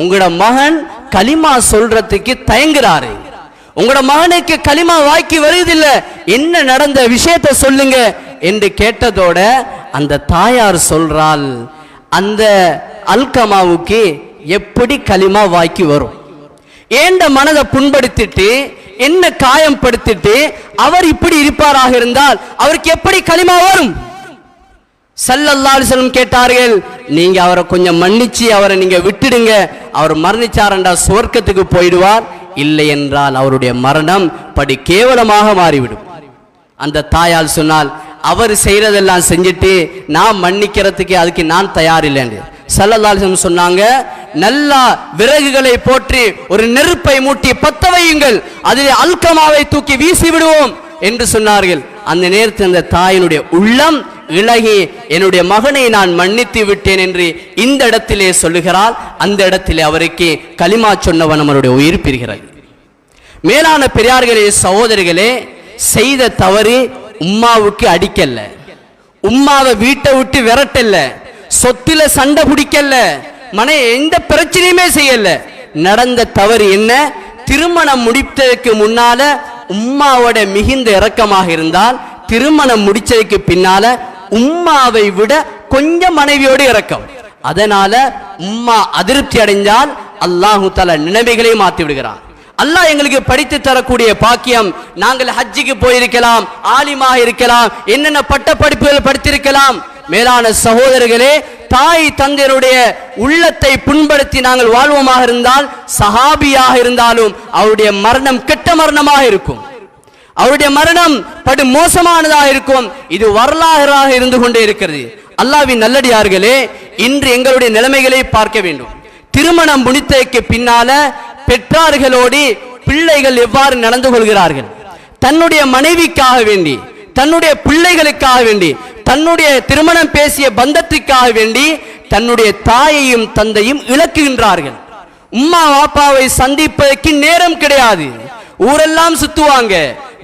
உங்களோட மகன் கலிமா சொல்றதுக்கு தயங்குறாரு, உங்களோட மகனுக்கு கலிமா வாய்க்கு வருவதில்லை, என்ன நடந்த விஷயத்தை சொல்லுங்க என்று கேட்டதோட அந்த தாயார் சொல்றாள், அந்த அல்கமாவுக்கு எப்படி கலிமா வாய்க்கு வரும்? ஏண்ட மனதை புண்படுத்திட்டு என்ன காயம் படுத்திட்டு அவர் இப்படி இருப்பாராக இருந்தால் அவருக்கு எப்படி கலிமா வரும்? ஸல்லல்லாஹு அலைஹி வஸல்லம் கேட்டார்கள், நீங்க அவரை கொஞ்சம் மன்னிச்சு அவரை நீங்க விட்டுடுங்க, அவர் மரணிச்சாரண்டா சுவர்க்கத்துக்கு போயிடுவார், இல்லை என்றால் அவருடைய மரணம் படி கேவலமாக மாறிவிடும். அந்த தாயால் சொன்னால், அவர் செய்யறதெல்லாம் செஞ்சுட்டு நான் மன்னிக்கிறதுக்கு அதுக்கு நான் தயார் இல்லைன்னு. ஸல்லல்லாஹு அலைஹி வஸல்லம் சொன்னாங்க, நல்லா விறகுகளை போற்றி ஒரு நெருப்பை மூட்டி பத்த வையுங்கள், அதில் அல்கமாவை தூக்கி வீசி விடுவோம் என்று சொன்னார்கள். அந்த நேரத்தில் அந்த தாயினுடைய உள்ளம் இலகி, என்னுடைய மகனை நான் மன்னித்து விட்டேன் என்று இந்த இடத்திலே சொல்லுகிறாள். அந்த இடத்திலே அவருக்கு கலிமா சொன்னவன் நம்மளுடைய உயிர் பெறுகிறது. மேலான பெரியார்களே, சகோதரிகளே, செய்த தவறு உம்மாவுக்கு அடிக்கல்ல, உம்மாவை வீட்டை விட்டு விரட்டல்ல, சொத்துல சண்டை பிடிக்கல, எந்த பிரச்சனையுமே செய்யல. நடந்த தவறு என்ன? திருமணம் முடித்ததற்கு முன்னால உம்மாவோட மிகுந்த இரக்கமாக இருந்தால், திருமணம் முடிச்சதுக்கு பின்னால உம்மாவை விட கொஞ்சம் மனைவியோடு இரக்கம். அதனால உம்மா அதிருப்தி அடைஞ்சால் அல்லாஹு தஆலா நிலைமைகளை மாற்றி விடுகிறான். அல்லாஹ் எங்களுக்கு படித்து தரக்கூடிய பாக்கியம். நாங்கள் ஹஜ்ஜிக்கு போயிருக்கலாம், ஆலிமாக இருக்கலாம், என்னென்ன பட்ட படிப்புகள் படித்திருக்கலாம். மேலான சகோதரர்களே, தாய் தந்தையருடைய உள்ளத்தை புண்படுத்தி நாங்கள் வாழ்வோமாக இருந்தால், சஹாபியாக இருந்தாலும் அவருடைய மரணம் கெட்ட மரணமாக இருக்கும், அவருடைய மரணம் படு மோசமானதாக இருக்கும். இது வரலாறாக இருந்து கொண்டே இருக்கிறது. அல்லாஹ்வின் நல்லடியார்களே, இன்று எங்களுடைய நிலைமைகளை பார்க்க வேண்டும். திருமணம் முடித்ததற்கு பின்னால பெற்றார்களோடு பிள்ளைகள் எவ்வாறு நடந்து கொள்கிறார்கள்? தன்னுடைய மனைவிக்காக வேண்டி, தன்னுடைய பிள்ளைகளுக்காக வேண்டி, தன்னுடைய திருமணம் பேசிய பந்தத்திற்காக வேண்டி தன்னுடைய தாயையும் தந்தையும் இழக்குகின்றார்கள். உம்மா வாப்பாவை சந்திப்பதற்கு நேரம் கிடையாது. ஊரெல்லாம் சுத்துவாங்க.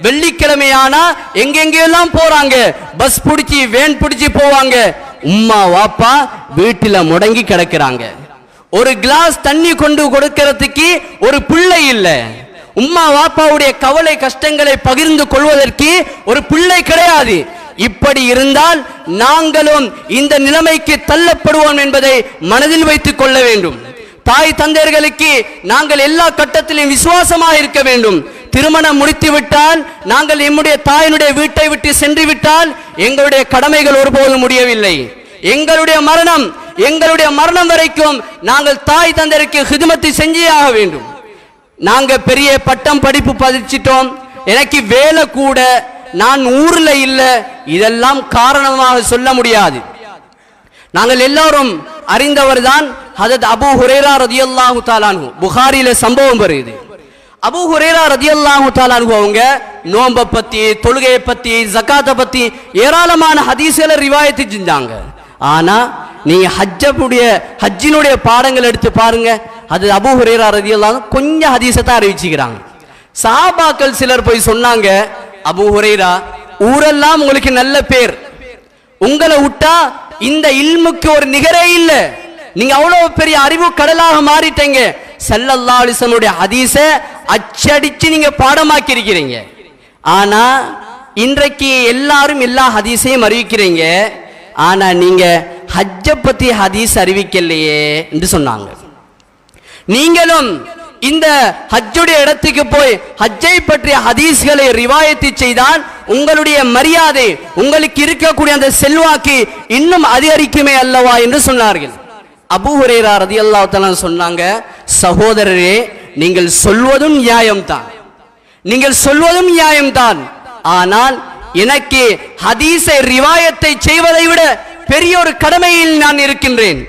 வெள்ளிக்கிழமையானா எங்கெங்கெல்லாம் போறாங்க, பஸ் பிடிச்சி வேன் பிடிச்சி போவாங்க. உம்மா வாப்பா வீட்டில முடங்கி கிடக்கிறாங்க. ஒரு கிளாஸ் தண்ணி கொண்டு கொடுக்கிறதுக்கு ஒரு பிள்ளை இல்ல. உம்மா வாப்பாவுடைய கவலை கஷ்டங்களை பகிர்ந்து கொள்வதற்கு ஒரு பிள்ளை கிடையாது. இப்படி இருந்தால் நாங்களும் இந்த நிலைமைக்கு தள்ளப்படுவோம் என்பதை மனதில் வைத்துக் கொள்ள வேண்டும். தாய் தந்தையர்களுக்கு நாங்கள் எல்லா கட்டத்திலும் விசுவாசமாக இருக்க வேண்டும். திருமணம் முடித்து விட்டால், நாங்கள் நம்முடைய தாயினுடைய வீட்டை விட்டு சென்று விட்டால் எங்களுடைய கடமைகள் ஒருபோதும் முடியவில்லை. எங்களுடைய மரணம் வரைக்கும் நாங்கள் தாய் தந்தையருக்கு ஹிதுமத்தை செஞ்சே ஆக வேண்டும். நாங்க பெரிய பட்டம் படிப்பு படிச்சிட்டோம், எனக்கு வேலை கூட, நான் ஊர்ல இல்ல, இதெல்லாம் காரணமாக சொல்ல முடியாது. நாங்கள் எல்லாரும் அறிந்தவர் தான் ஹஜரத் அபூ ஹுரைரா ரலியல்லாஹு தஆலா அன்ஹு. புகாரியில சம்பவம் வருது. அபூ ஹுரைரா ரலியல்லாஹு தஆலா அன்ஹு அவங்க நோன்பை பத்தி, தொழுகையை பத்தி, ஜகாத்தை பத்தி ஏராளமான ஹதீஸ்களை ரிவாயத்து செஞ்சாங்க. ஆனா நீங்க ஹஜ்ஜினுடைய பாடங்கள் எடுத்து பாருங்க, அது அபூ ஹுரைரா ரலியல்லாஹு கொஞ்சம் ஹதீஸை தான் அறிவிச்சுக்கிறாங்க. சஹாபாக்கள் சிலர் போய் சொன்னாங்க, அபூ ஹுரைரா, ஊரெல்லாம் உங்களுக்கு நல்ல பேர், உங்களை விட்டா இந்த இல்முக்கு ஒரு நிகரே இல்ல, நீங்க அவ்வளவு பெரிய அறிவு கடலாக மாறிட்டீங்க. ஸல்லல்லாஹு அலைஹி வஸல்லம் ஹதீஸை அச்சடிச்சு நீங்க பாடமாக்கி இருக்கிறீங்க. ஆனா இன்றைக்கு எல்லாரும் எல்லா ஹதீஸையும் அறிவிக்கிறீங்க, ஆனா நீங்க ஹஜ்ஜை பத்தி ஹதீஸ் அறிவிக்கலையே என்று சொன்னாங்க. நீங்களும் இந்த ஹஜ்ஜுடைய இடத்துக்கு போய் ஹஜ்ஜை பற்றிய ஹதீஸ்களை ரிவாயத்து செய்தால் உங்களுடைய மரியாதை, உங்களுக்கு இருக்கக்கூடிய அந்த செல்வாக்கு இன்னும் அதிகரிக்குமே அல்லவா என்று சொன்னார்கள். அபூ ஹுரைரா ரலியல்லாஹு தஆலா சொன்னாங்க, சகோதரரே, நீங்கள் சொல்வதும் நியாயம்தான், நீங்கள் சொல்வதும் நியாயம்தான், ஆனால் எனக்கு ஹதீஸை ரிவாயத்தை செய்வதை விட பெரிய ஒரு கடமையில் நான் இருக்கின்றேன்.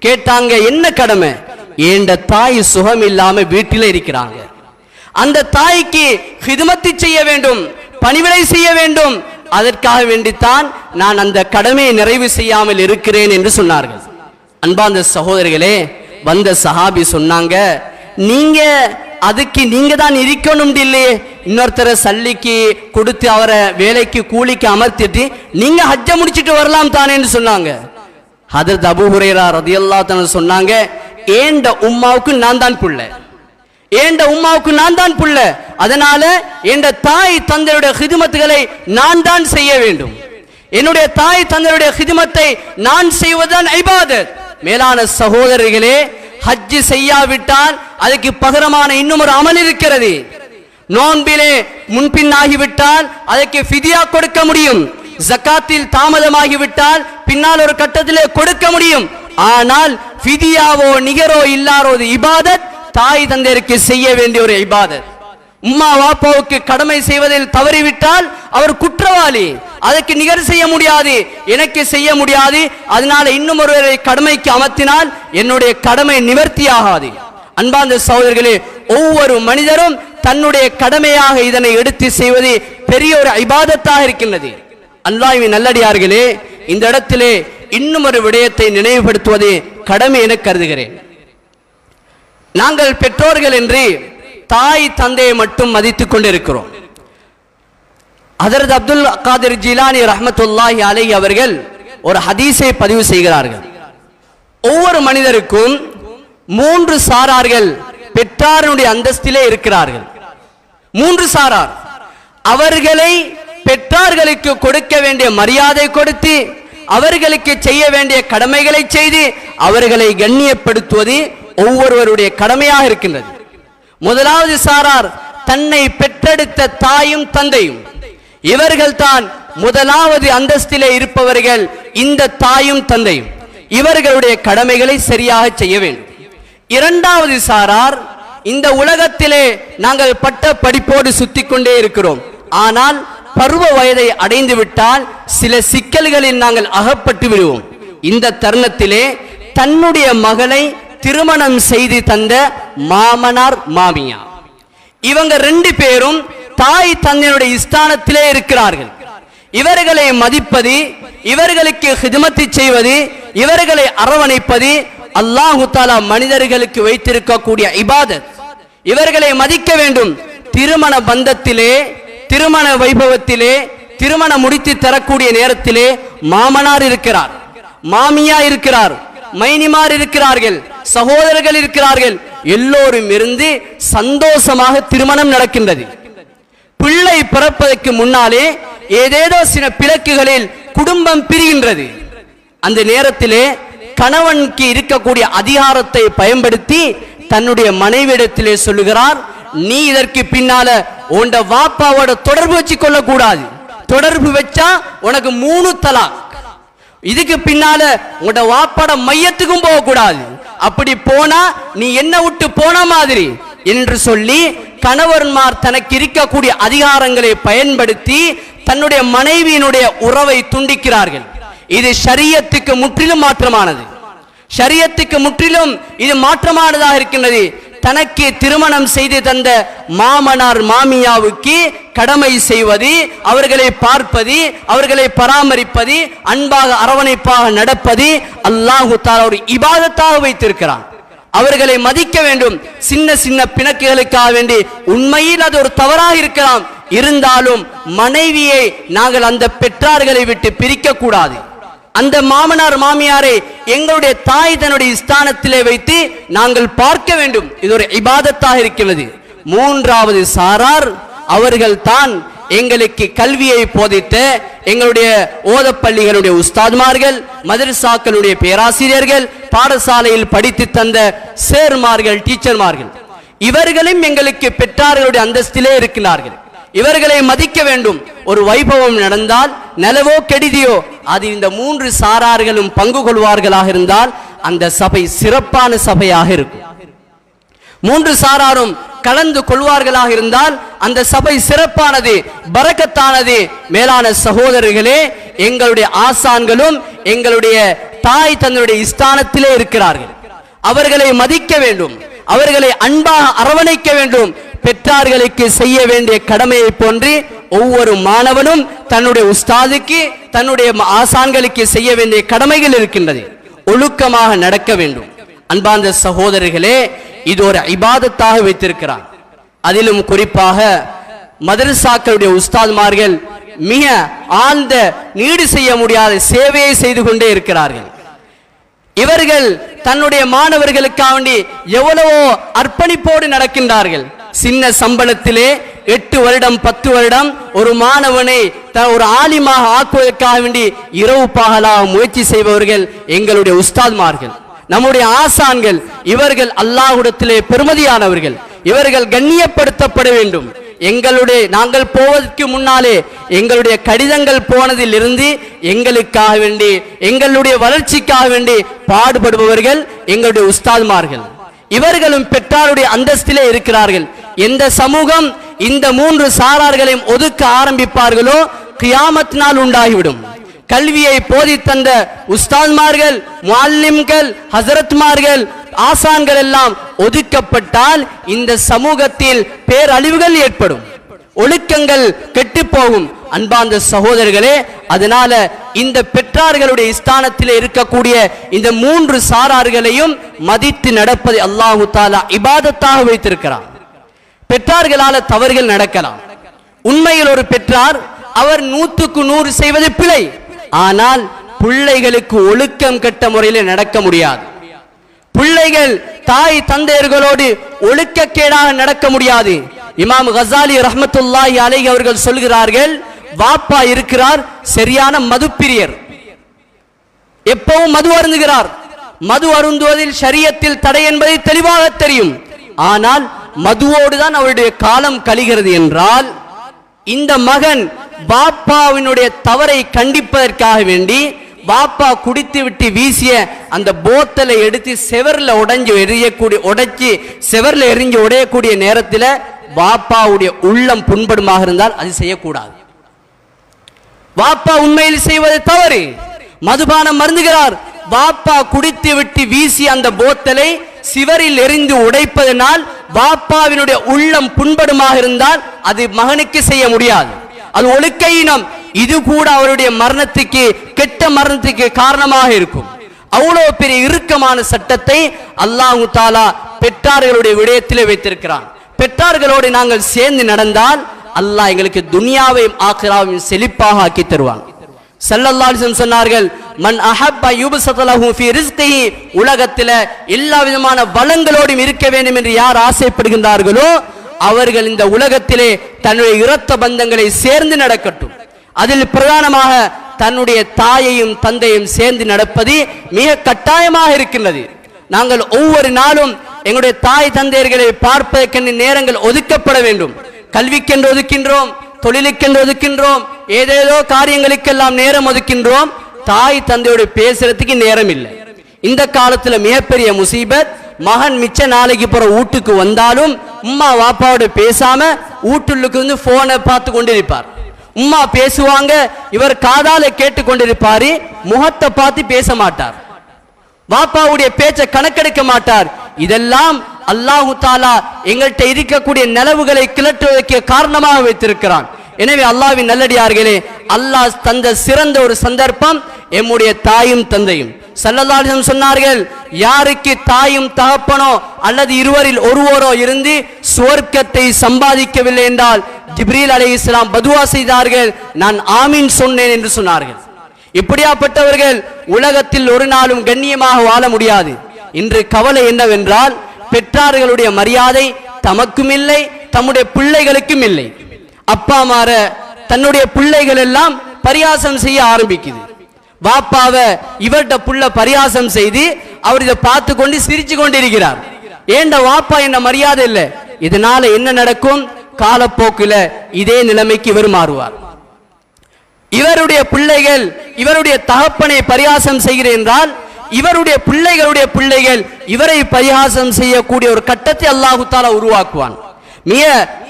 கேட்டாங்க, என்ன கடமை? ஏண்ட தாய் சுகம் இல்லாம வீட்டில இருக்கிறாங்க, அந்த தாய்க்கு ஹிதுமத்து செய்ய வேண்டும், பணிவிடை செய்ய வேண்டும், அதற்காக வேண்டித்தான் நான் அந்த கடமையை நிறைவு செய்யாமல் இருக்கிறேன் என்று சொன்னார்கள். அன்பார்ந்த சகோதரர்களே, வந்த சஹாபி சொன்னாங்க, நீங்க அதுக்கு நீங்க தான் இருக்கணும் இல்லையே, இன்னொருத்தரை சல்லிக்கு கொடுத்து அவரை வேலைக்கு கூலிக்கு அமர்த்திட்டு நீங்க ஹஜ்ஜ முடிச்சிட்டு வரலாம் தானே என்று சொன்னாங்க. ஹஜ்ரத் அபூ ஹுரைரா ரலியல்லாஹு தஆலா சொன்னாங்க, ஏண்ட உம்மாவுக்கு நான் தான் புள்ள, ஏண்ட உம்மாவுக்கு நான் தான் புள்ள, அதனால என்ற தாய் தந்தையுடைய ஹிதுமத்துகளை நான் தான் செய்ய வேண்டும், என்னுடைய தாய் தந்தையுடைய ஹிதுமத்தை நான் செய்வதுதான் இபாதத். மேலான சகோதரர்களே, ஹஜ் செய்யாவிட்டால் அதுக்கு பகரமான இன்னும் ஒரு அமல் இருக்கிறது. நோன்பிலே முன்பின்னாகிவிட்டால் அதற்கு ஃபிதியா கொடுக்க முடியும், ஜகாத்தில் தாமதமாகிவிட்டால் பின்னால் ஒரு கட்டத்திலே கொடுக்க முடியும். ஆனால் ஃபிதியாவோ நிகரோ இல்லாத இபாதத் தாய் தந்தையருக்கு செய்ய வேண்டிய ஒரு இபாதத். உம்மா வாப்பாவுக்கு கடமை செய்வதில் தவறிவிட்டால் அவர் குற்றவாளி, அதற்கு நிகர் செய்ய முடியாது, எனக்கு செய்ய முடியாது, அதனால இன்னும் ஒருவரை கடமைக்கு அமர்த்தினால் என்னுடைய கடமை நிவர்த்தியாகாது. அன்பார்ந்த சகோதரர்களே, ஒவ்வொரு மனிதரும் தன்னுடைய கடமையாக இதனை எடுத்து செய்வது பெரிய ஒரு இபாதத்தாக இருக்கின்றது. அல்லாஹ்வின் நல்லடியார்களே, இந்த இடத்திலே இன்னும் ஒரு விடயத்தை நினைவுபடுத்துவது கடமை என கருதுகிறேன். நாங்கள் பெற்றோர்கள் என்று தாய் தந்தையை மட்டும் மதித்துக் கொண்டிருக்கிறோம். ஹஜ்ரத் அப்துல் காதிர் ஜிலானி ரஹ்மத்துல்லாஹி அலைஹி அவர்கள் ஒரு ஹதீஸை பதிவு செய்கிறார்கள். ஒவ்வொரு மனிதருக்கும் 3 சாரார்கள் பெற்றாருடைய அந்தஸ்திலே இருக்கிறார்கள். 3 சாரார், அவர்களை பெற்றார்களுக்கு கொடுக்க வேண்டிய மரியாதை கொடுத்து, அவர்களுக்கு செய்ய வேண்டிய கடமைகளை செய்து அவர்களை கண்ணியப்படுத்துவது ஒவ்வொருவருடைய கடமையாக இருக்கின்றது. முதலாவது சாரார் தன்னை பெற்றெடுத்த தாயும் தந்தையும். இவர்கள் தான் முதலாவது அந்தஸ்திலே இருப்பவர்கள். இந்த தாயும் தந்தையும் இவர்களுடைய கடமைகளை சரியாக செய்ய வேண்டும். இரண்டாவது சாரார், இந்த உலகத்திலே நாங்கள் பட்ட படிப்போடு சுத்திக் கொண்டே இருக்கிறோம். ஆனால் பருவ வயதை அடைந்து விட்டால் சில சிக்கல்களில் நாங்கள் அகப்பட்டு விடுவோம். இந்த தருணத்திலே தன்னுடைய மகளை திருமணம் செய்து தந்த மாமனார் மாமியார், இவங்க ரெண்டு பேரும் தாய் தந்தையுடைய ஸ்தானத்திலே இருக்கிறார்கள். இவர்களை மதிப்பது, இவர்களுக்கு ஹிதமத்து செய்வது, இவர்களை அரவணைப்பது அல்லாஹு தஆலா மனிதர்களுக்கு வைத்திருக்கக்கூடிய இபாதத். இவர்களை மதிக்க வேண்டும். திருமண பந்தத்திலே, திருமண வைபவத்திலே, திருமணம் முடித்து தரக்கூடிய நேரத்திலே மாமனார் இருக்கிறார், மாமியா இருக்கிறார், மைனிமார் இருக்கிறார்கள், சகோதரர்கள் இருக்கிறார்கள். எல்லோரும் இருந்து சந்தோஷமாக திருமணம் நடக்கின்றது. பிள்ளை பிறப்பதற்கு முன்னாலே ஏதேதோ சில பிளக்குகளில் குடும்பம் பிரிகின்றது. அந்த நேரத்திலே கணவனுக்கு இருக்கக்கூடிய அதிகாரத்தை பயன்படுத்தி தன்னுடைய மனைவியிடத்திலே சொல்லுகிறார், நீ இதற்கு பின்னால உண்ட வாப்பாவோட தொடர்பு வச்சு கொள்ள கூடாது. தொடர்பு வச்சா உனக்கு 3 தலாக். இதுக்கு பின்னால உண்ட வாப்பாட மையத்துக்கும் போக கூடாது. அப்படி போனா நீ என்ன விட்டு போன மாதிரி என்று சொல்லி கணவன்மார் தனக்கு இருக்கக்கூடிய அதிகாரங்களை பயன்படுத்தி தன்னுடைய மனைவியினுடைய உறவை துண்டிக்கிறார்கள். இது ஷரியத்துக்கு முற்றிலும் மாற்றமானது. ஷரியத்துக்கு முற்றிலும் இது மாற்றமானதாக இருக்கின்றது. தனக்கு திருமணம் செய்து தந்த மாமனார் மாமியாவுக்கு கடமை செய்வது, அவர்களை பார்ப்பது, அவர்களை பராமரிப்பது, அன்பாக அரவணைப்பாக நடப்பது அல்லாஹு தஆலா ஒரு இபாதத்தாக வைத்திருக்கிறான். அவர்களை மதிக்க வேண்டும். சின்ன சின்ன பிணக்குகளுக்காக வேண்டி உண்மையில் அது ஒரு தவறாக இருக்கலாம். இருந்தாலும் மனைவியை நாங்கள் அந்த பெற்றார்களை விட்டு பிரிக்க கூடாது. அந்த மாமனார் மாமியாரை எங்களுடைய தாய் தன்னுடைய ஸ்தானத்திலே வைத்து நாங்கள் பார்க்க வேண்டும். இது ஒரு இபாதத்தாக இருக்கிறது. மூன்றாவது சாரார், அவர்கள் தான் எங்களுக்கு கல்வியை போதித்த எங்களுடைய ஓதப்பள்ளிகளுடைய உஸ்தாத்மார்கள், மதரசாக்களுடைய பேராசிரியர்கள், பாடசாலையில் படித்து தந்த சேர்மார்கள், டீச்சர்மார்கள். இவர்களும் எங்களுக்கு பெற்றார்களுடைய அந்தஸ்திலே இருக்கிறார்கள். இவர்களை மதிக்க வேண்டும். ஒரு வைபவம் நடந்தால் நலவோ கெடுதியோ அது இந்த 3 சாரார்களும் பங்கு கொள்வார்களாக இருந்தால் அந்த சபை சிறப்பான சபையாக இருக்கும். 3 சாராரும் கலந்து கொள்வார்களாக இருந்தால் அந்த சபை சிறப்பானது, பரக்கத்தானது. மேலான சகோதரர்களே, எங்களுடைய ஆசான்களும் எங்களுடைய தாய் தன்னுடைய ஸ்தானத்திலே இருக்கிறார்கள். அவர்களை மதிக்க வேண்டும், அவர்களை அன்பாக அரவணைக்க வேண்டும். பெற்றார்களுக்கு செய்ய வேண்டிய கடமையை போன்று ஒவ்வொரு மாணவனும் தன்னுடைய உஸ்தாதுக்கு, தன்னுடைய ஆசான்களுக்கு செய்ய வேண்டிய கடமைகள் இருக்கின்றது. ஒழுக்கமாக நடக்க வேண்டும். அன்பார்ந்த சகோதரர்களே, இது ஒரு இபாதத்தாக வைத்திருக்கிறார். அதிலும் குறிப்பாக மதரசாக்களுடைய உஸ்தாத்மார்கள் மிக ஆழ்ந்த நீடு செய்ய முடியாத சேவையை செய்து கொண்டே இருக்கிறார்கள். இவர்கள் தன்னுடைய மாணவர்களுக்காக வேண்டி எவ்வளவோ அர்ப்பணிப்போடு நடக்கின்றார்கள். சின்ன சம்பளத்திலே 8 வருடம் 10 வருடம் ஒரு மாணவனை ஒரு ஆலிமாக ஆக்குவதற்காக வேண்டி இரவு பகலாக முயற்சி செய்பவர்கள் எங்களுடைய உஸ்தாத்மார்கள், நம்முடைய ஆசான்கள். இவர்கள் அல்லாஹ்விடத்திலே பெருமதியானவர்கள். இவர்கள் கண்ணியப்படுத்தப்பட வேண்டும். நாங்கள் போவதற்கு முன்னாலே எங்களுடைய கடிதங்கள் போனதில் இருந்து எங்களுக்காக வேண்டி, எங்களுடைய வளர்ச்சிக்காக வேண்டி பாடுபடுபவர்கள் எங்களுடைய உஸ்தாத்மார்கள். இவர்களும் பெற்றாருடைய அந்தஸ்திலே இருக்கிறார்கள். எந்த சமூகம் இந்த 3 சாரார்களையும் ஒதுக்க ஆரம்பிப்பார்களோ கியாமத் நாள் உண்டாகிவிடும். கல்வியை போதித்தந்த உஸ்தாத்மார்கள், முஅல்லிம்கள், ஹஸரத்மார்கள், ஆசான்கள் எல்லாம் ஒதுக்கப்பட்டால் இந்த சமூகத்தில் பேரழிவுகள் ஏற்படும், ஒழுக்கங்கள் கெட்டுப்போகும். அன்பார்ந்த சகோதரர்களே, அதனால இந்த பெற்றார்களுடைய ஸ்தானத்தில் இருக்கக்கூடிய இந்த 3 சாரார்களையும் மதித்து நடப்பதை அல்லாஹு தஆலா இபாதத்தாக வைத்திருக்கிறார். பெற்றார்களால தவறுகள் நடக்கலாம். உண்மையில் ஒரு பெற்றார் அவர் 100க்கு 100 செய்வது பிழை. ஆனால் பிள்ளைகளுக்கு ஒழுக்கம் கெட்ட முறையில் நடக்க முடியாது. பிள்ளைகள் தாய் தந்தையர்களோடு ஒழுக்கக்கேடாக நடக்க முடியாது. இமாம் கஸாலி ரஹ்மத்துல்லாஹி அலைஹி அவர்கள் சொல்கிறார்கள், வாப்பா இருக்கிறார் சரியான மதுப்பிரியர், எப்பவும் மது அருந்துகிறார். மது அருந்துவதில் ஷரியத்தில் தடை என்பதை தெளிவாக தெரியும். ஆனால் மதுவோடு தான் அவருடைய காலம் கழிகிறது என்றால், இந்த மகன் பாப்பாவினுடைய தவறை கண்டிப்பதற்காக வேண்டி பாப்பா குடித்து விட்டு வீசிய அந்த போத்தலை எடுத்து செவர்ல உடைச்சி செவர்ல எரிஞ்சு உடையக்கூடிய நேரத்தில் பாப்பாவுடைய உள்ளம் புண்படுமாக இருந்தால் அது செய்யக்கூடாது. பாப்பா உண்மையில் செய்வது தவறு, மதுபானம் மருந்துகிறார். பாப்பா குடித்து விட்டு வீசி அந்த போத்தலை சிவரில் எரிந்து உடைப்பதனால் பாப்பாவினுடைய உள்ளம் புண்படுமாக இருந்தால் அது மகனுக்கு செய்ய முடியாது. அது ஒழுக்க இனம். இது கூட அவருடைய மரணத்துக்கு, கெட்ட மரணத்துக்கு காரணமாக இருக்கும். அவ்வளவு பெரிய இறுக்கமான சட்டத்தை அல்லாஹு தாலா பெற்றார்களுடைய விடயத்திலே வைத்திருக்கிறான். பெற்றார்களோடு நாங்கள் சேர்ந்து நடந்தால் அல்லாஹ் எங்களுக்கு துனியாவையும் ஆখিরাவையும் செழிப்பாக ஆக்கி தருவான். ஸல்லல்லாஹு அலைஹி வஸல்லம் சொன்னார்கள், மன் அஹப்ப யுப்ஸதலஹு ஃபீ ரிஸ்கிஹி, உலகத்தில் எல்லா விதமான வளங்களோடும் இருக்க வேண்டும் என்று யார் ஆசைப்படுகின்றார்களோ அவர்கள் இந்த உலகத்திலே தன்னுடைய இரத்த பந்தங்களை சேர்ந்து நடக்கட்டும். அதில் பிரதானமாக தன்னுடைய தாயையும் தந்தையும் சேர்ந்து நடப்பது மிக கட்டாயமாக இருக்கின்றது. நாங்கள் ஒவ்வொரு நாளும் எங்களுடைய தாய் தந்தையர்களை பார்ப்பதற்கென்று நேரங்கள் ஒதுக்கப்பட வேண்டும். கல்விக்கென்று ஒதுக்கின்றோம், தொழிலுக்கென்று ஒதுக்கின்றோம், ஏதேதோ காரியங்களுக்கெல்லாம் நேரம் ஒதுக்கின்றோம். தாய் தந்தையோடு பேசுறதுக்கு நேரம் இல்லை. இந்த காலத்துல மிகப்பெரிய முசீபத், மகன் மிச்ச நாளைக்கு போற வீட்டுக்கு வந்தாலும் உம்மா வாப்பாவோட பேசாம வீட்டுள்ளுக்கு வந்து போனை பார்த்து கொண்டிருப்பார். உம்மா பேசுவாங்க, இவர் காதால கேட்டு கொண்டிருப்பாரு, முகத்தை பார்த்து பேச மாட்டார், வாப்பாவுடைய பேச்சை கணக்கெடுக்க மாட்டார். இதெல்லாம் அல்லாஹு தாலா எங்கள்கிட்ட இருக்கக்கூடிய நிலவுகளை கிளற்றுவதற்கு காரணமாக வைத்திருக்கிறான். எனவே அல்லாஹ்வின் நல்லடியார்களே, அல்லாஹ் தந்த சிறந்த ஒரு சந்தர்ப்பம் எம்முடைய தாயும் தந்தையும். ஸல்லல்லாஹு அலைஹி வஸல்லம் சொன்னார்கள், யாருக்கு தாயும் தகப்பனோ அல்லது இருவரில் ஒருவரோ இருந்து சுவர்க்கத்தை சம்பாதிக்கவில்லை என்றால் ஜிப்ரீல் அலைஹிஸ்ஸலாம் பதுவா செய்தார்கள், நான் ஆமீன் சொன்னேன் என்று சொன்னார்கள். இப்படியாப்பட்டவர்கள் உலகத்தில் ஒரு நாளும் கண்ணியமாக வாழ முடியாது. இன்று கவலை என்னவென்றால், பெற்றார்களுடைய மரியாதை தமக்கும் இல்லை, தம்முடைய பிள்ளைகளுக்கும் இல்லை. அப்பா மாற தன்னுடைய பிள்ளைகள் எல்லாம் பரியாசம் செய்ய ஆரம்பிக்குது. வாப்பாவ இவர்கிட்ட புள்ள பரியாசம் செய்து அவர் இதை பார்த்து கொண்டு சிரிச்சு கொண்டிருக்கிறார். ஏண்ட வாப்பா என்ன மரியாதை இல்லை. இதனால என்ன நடக்கும்? காலப்போக்கில் இதே நிலைமைக்கு இவர் மாறுவார். இவருடைய பிள்ளைகள் இவருடைய தகப்பனை பரியாசம் செய்கிறேன் என்றால் இவருடைய பிள்ளைகளுடைய பிள்ளைகள் இவரை பரியாசம் செய்யக்கூடிய ஒரு கட்டத்தை அல்லாஹு தாலா உருவாக்குவான். மிக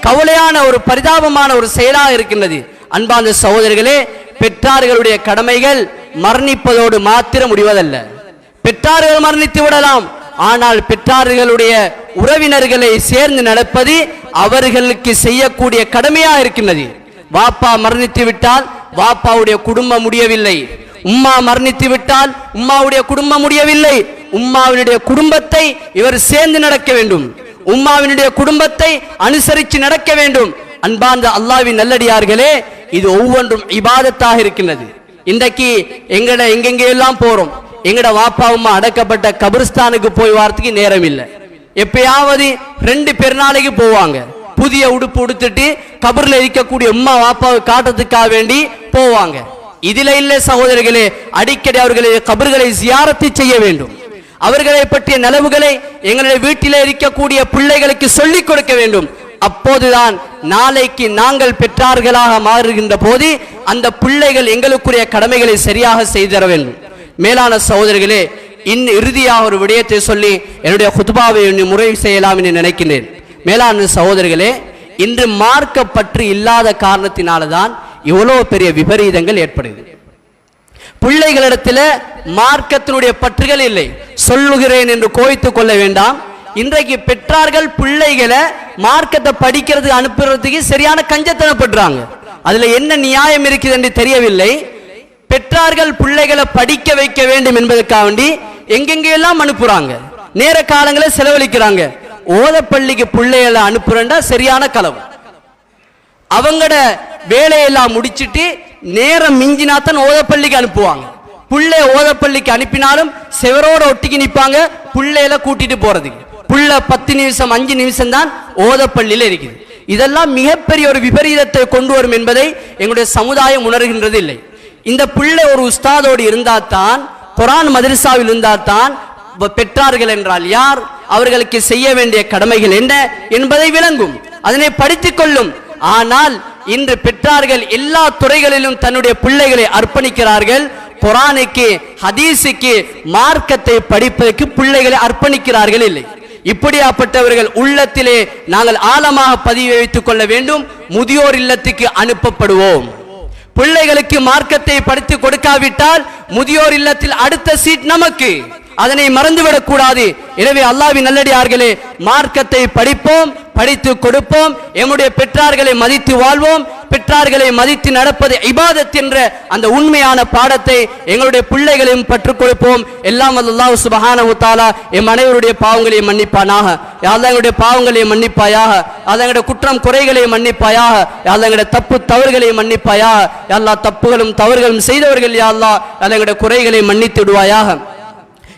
கவலையான ஒரு பரிதாபமான ஒரு செயலாக இருக்கின்றது. அன்பான சகோதரர்களே, பெற்றார்களுடைய கடமைகள் மரணிப்பதோடு மாத்திரம் முடிவதல்ல. பெற்றார்கள் மரணித்து விடலாம், ஆனால் பெற்றார்களுடைய உறவினர்களை சேர்ந்து நடப்பது அவர்களுக்கு செய்யக்கூடிய கடமையாக இருக்கின்றது. வாப்பா மரணித்து விட்டால் வாப்பாவுடைய குடும்பம் முடியவில்லை, உம்மா மரணித்து விட்டால் உம்மாவுடைய குடும்பம் முடியவில்லை. உம்மாவினுடைய குடும்பத்தை இவர் சேர்ந்து நடக்க வேண்டும், உம்மாவினுடைய குடும்பத்தை அனுசரித்து நடக்க வேண்டும். அன்பார்ந்த அல்லாஹ்வின் நல்லடியார்களே, இது ஒவ்வொன்றும் இபாதத்தாக இருக்கின்றது. இன்றைக்கு எங்கெங்கே எல்லாம் போறோம், எங்கட வாப்பா உம்மா அடக்கப்பட்ட கபிரிஸ்தானுக்கு போய் வாரத்துக்கு நேரம் இல்லை. எப்பயாவது 2 பெருநாளைக்கு போவாங்க, புதிய உடுப்பு உடுத்துட்டு கபர்ல இருக்கக்கூடிய உம்மா வாப்பாவை காட்டுறதுக்காக வேண்டி போவாங்க. இதுல இல்ல சகோதரர்களே, அடிக்கடி அவர்களை கபர்களை ஜியாரத்து செய்ய வேண்டும். அவர்களை பற்றிய நலவுகளை எங்களுடைய வீட்டிலே இருக்கக்கூடிய பிள்ளைகளுக்கு சொல்லிக் கொடுக்க வேண்டும். அப்போதுதான் நாளைக்கு நாங்கள் பெற்றார்களாக மாறுகின்ற போது அந்த பிள்ளைகள் எங்களுக்குரிய கடமைகளை சரியாக செய்தர வேண்டும். மேலான சகோதரர்களே, இறுதியாக ஒரு விடயத்தை சொல்லி என்னுடைய குத்பாவை முறை செய்யலாம் என்று நினைக்கின்றேன். மேலான சகோதரர்களே, இன்று மார்க்க பற்று இல்லாத காரணத்தினால்தான் இவ்வளவு பெரிய விபரீதங்கள் ஏற்படுது. பிள்ளைகளிடத்தில் மார்க்கத்தினுடைய பற்றுகள் இல்லை. சொல்லுகிறேன் என்று கோய்த்துக் கொள்ள வேண்டாம். இன்றைக்கு பெற்றார்கள் பிள்ளைகளை மார்க்கத்தை படிக்கிறது அனுப்புறதுக்கு சரியான கஞ்சத்தனப்படுறாங்க. அதுல என்ன நியாயம் இருக்குது என்று தெரியவில்லை. பெற்றார்கள் பிள்ளைகளை படிக்க வைக்க வேண்டும் என்பதற்காக வேண்டி எங்கெங்கெல்லாம் அனுப்புறாங்க, நேர காலங்களை செலவழிக்கிறாங்க. ஓதப்பள்ளிக்கு பிள்ளைகளை அனுப்புறா சரியான களவு. அவங்களோட வேலையெல்லாம் முடிச்சுட்டு நேரம் மிஞ்சினாத்தான் ஓதப்பள்ளிக்கு அனுப்புவாங்க. புள்ளை ஓதப்பள்ளிக்கு அனுப்பினாலும் செவரோட ஒட்டிக்கு நிற்பாங்க புள்ளையில கூட்டிட்டு போறதுக்கு. புள்ள 10 நிமிஷம் 5 நிமிஷம் தான் ஓதப்பள்ளியில இருக்குது. இதெல்லாம் மிகப்பெரிய ஒரு விபரீதத்தை கொண்டு வரும் என்பதை எங்களுடைய சமுதாயம் உணர்கின்றது இல்லை. இந்த பிள்ளை ஒரு உஸ்தாதோடு இருந்தால்தான், குரான் மதரசாவில் இருந்தால்தான் பெற்றார்கள் என்றால் யார், அவர்களுக்கு செய்ய வேண்டிய கடமைகள் என்ன என்பதை விளங்கும், அதனை படித்துக் கொள்ளும். ஆனால் இன்று பெற்றார்கள் எல்லா துறைகளிலும் தன்னுடைய பிள்ளைகளை அர்ப்பணிக்கிறார்கள். குர்ஆனுக்கு, ஹதீஸுக்கு, மார்க்கத்தை படிப்பதற்கு பிள்ளைகளை அர்ப்பணிக்கிறார்கள் இல்லை. இப்படியாப்பட்டவர்கள் உள்ளத்திலே நாங்கள் ஆழமாக பதிவு வைத்துக் கொள்ள வேண்டும். முதியோர் இல்லத்துக்கு அனுப்பப்படுவோம். பிள்ளைகளுக்கு மார்க்கத்தை படித்து கொடுக்காவிட்டால் முதியோர் இல்லத்தில் அடுத்த சீட் நமக்கு. அதனை மறந்துவிடக் கூடாது. எனவே அல்லாஹ்வின் நல்லடியார்களே, மார்க்கத்தை படிப்போம், படித்து கொடுப்போம். எம்முடைய பெற்றார்களை மதித்து வாழ்வோம். பெற்றார்களை மதித்து நடப்பது இபாதத் என்ற அந்த உண்மையான பாடத்தை எங்களுடைய பிள்ளைகளையும் கற்றுக் கொடுப்போம். எல்லாம் அல்லாஹ் சுப்ஹானஹு வ தஆலா எம் அனைவருடைய பாவங்களை மன்னிப்பானாக. யா அல்லாஹ் எங்களுடைய பாவங்களை மன்னிப்பாயாக. யா அல்லாஹ் எங்களுடைய குற்றம் குறைகளை மன்னிப்பாயாக. யா அல்லாஹ் எங்களுடைய தப்பு தவறுகளை மன்னிப்பாயாக. யா அல்லாஹ் தப்புகளும் தவறுகளும் செய்தவர்கள் யா அல்லாஹ் எங்களுடைய குறைகளை மன்னித்து விடுவாயாக.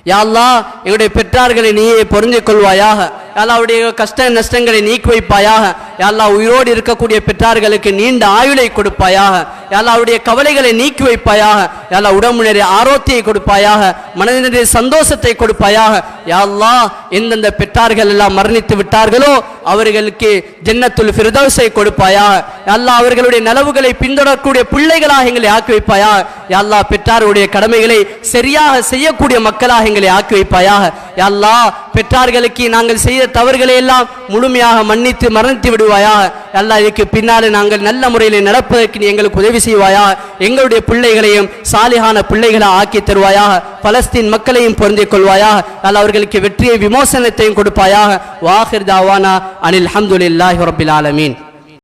யா அல்லாஹ் எங்களுடைய பெற்றார்களை நீயே பொருந்திக் கொள்வாயாக. யா அல்லாஹ் அவருடைய கஷ்ட நஷ்டங்களை நீக்கி வைப்பாயாக. யா அல்லாஹ் உயிரோடு இருக்கக்கூடிய பெற்றார்களுக்கு நீண்ட ஆயுளை கொடுப்பாயாக. யா அல்லாஹ் அவருடைய கவலைகளை நீக்கி வைப்பாயாக. யா அல்லாஹ் உடம்பு நிறைய ஆரோக்கியத்தை கொடுப்பாயாக, மனதினுடைய சந்தோஷத்தை கொடுப்பாயாக. யா அல்லாஹ் எந்தெந்த பெற்றார்கள் எல்லாம் மரணித்து விட்டார்களோ அவர்களுக்கு ஜன்னத்துல் ஃபிர்தௌஸை கொடுப்பாயாக. யா அல்லாஹ் அவர்களுடைய நலவுகளை பின்தொடரக்கூடிய பிள்ளைகளாக எங்களை ஆக்கி வைப்பாயாக. யா அல்லாஹ் பெற்றாருடைய கடமைகளை சரியாக செய்யக்கூடிய மக்களாக எங்களை ஆக்கி வைப்பாயாக. யா அல்லாஹ் பெற்றார்களுக்கு நாங்கள் செய்த தவறுகளை எல்லாம் முழுமையாக மன்னித்து மரணித்து விடுவாயாக. யா அல்லாஹ் இதுக்கு பின்னாலே நாங்கள் நல்ல முறையில் நடப்பதற்கு நீ எங்களுக்கு உதவி செய்வாயாக. எங்களுடைய பிள்ளைகளையும் சாலிஹான பிள்ளைகளை ஆக்கி தருவாயாக. பலஸ்தீன் மக்களையும் பொருந்திக் கொள்வாயாக. யா அல்லாஹ் அவர்களுக்கு வெற்றியை விமோசனத்தையும் கொடுப்பாயாக. வாஹிர் தாவானா அனில் ஹம்துலில்லாஹி ரப்பில் ஆலமீன்.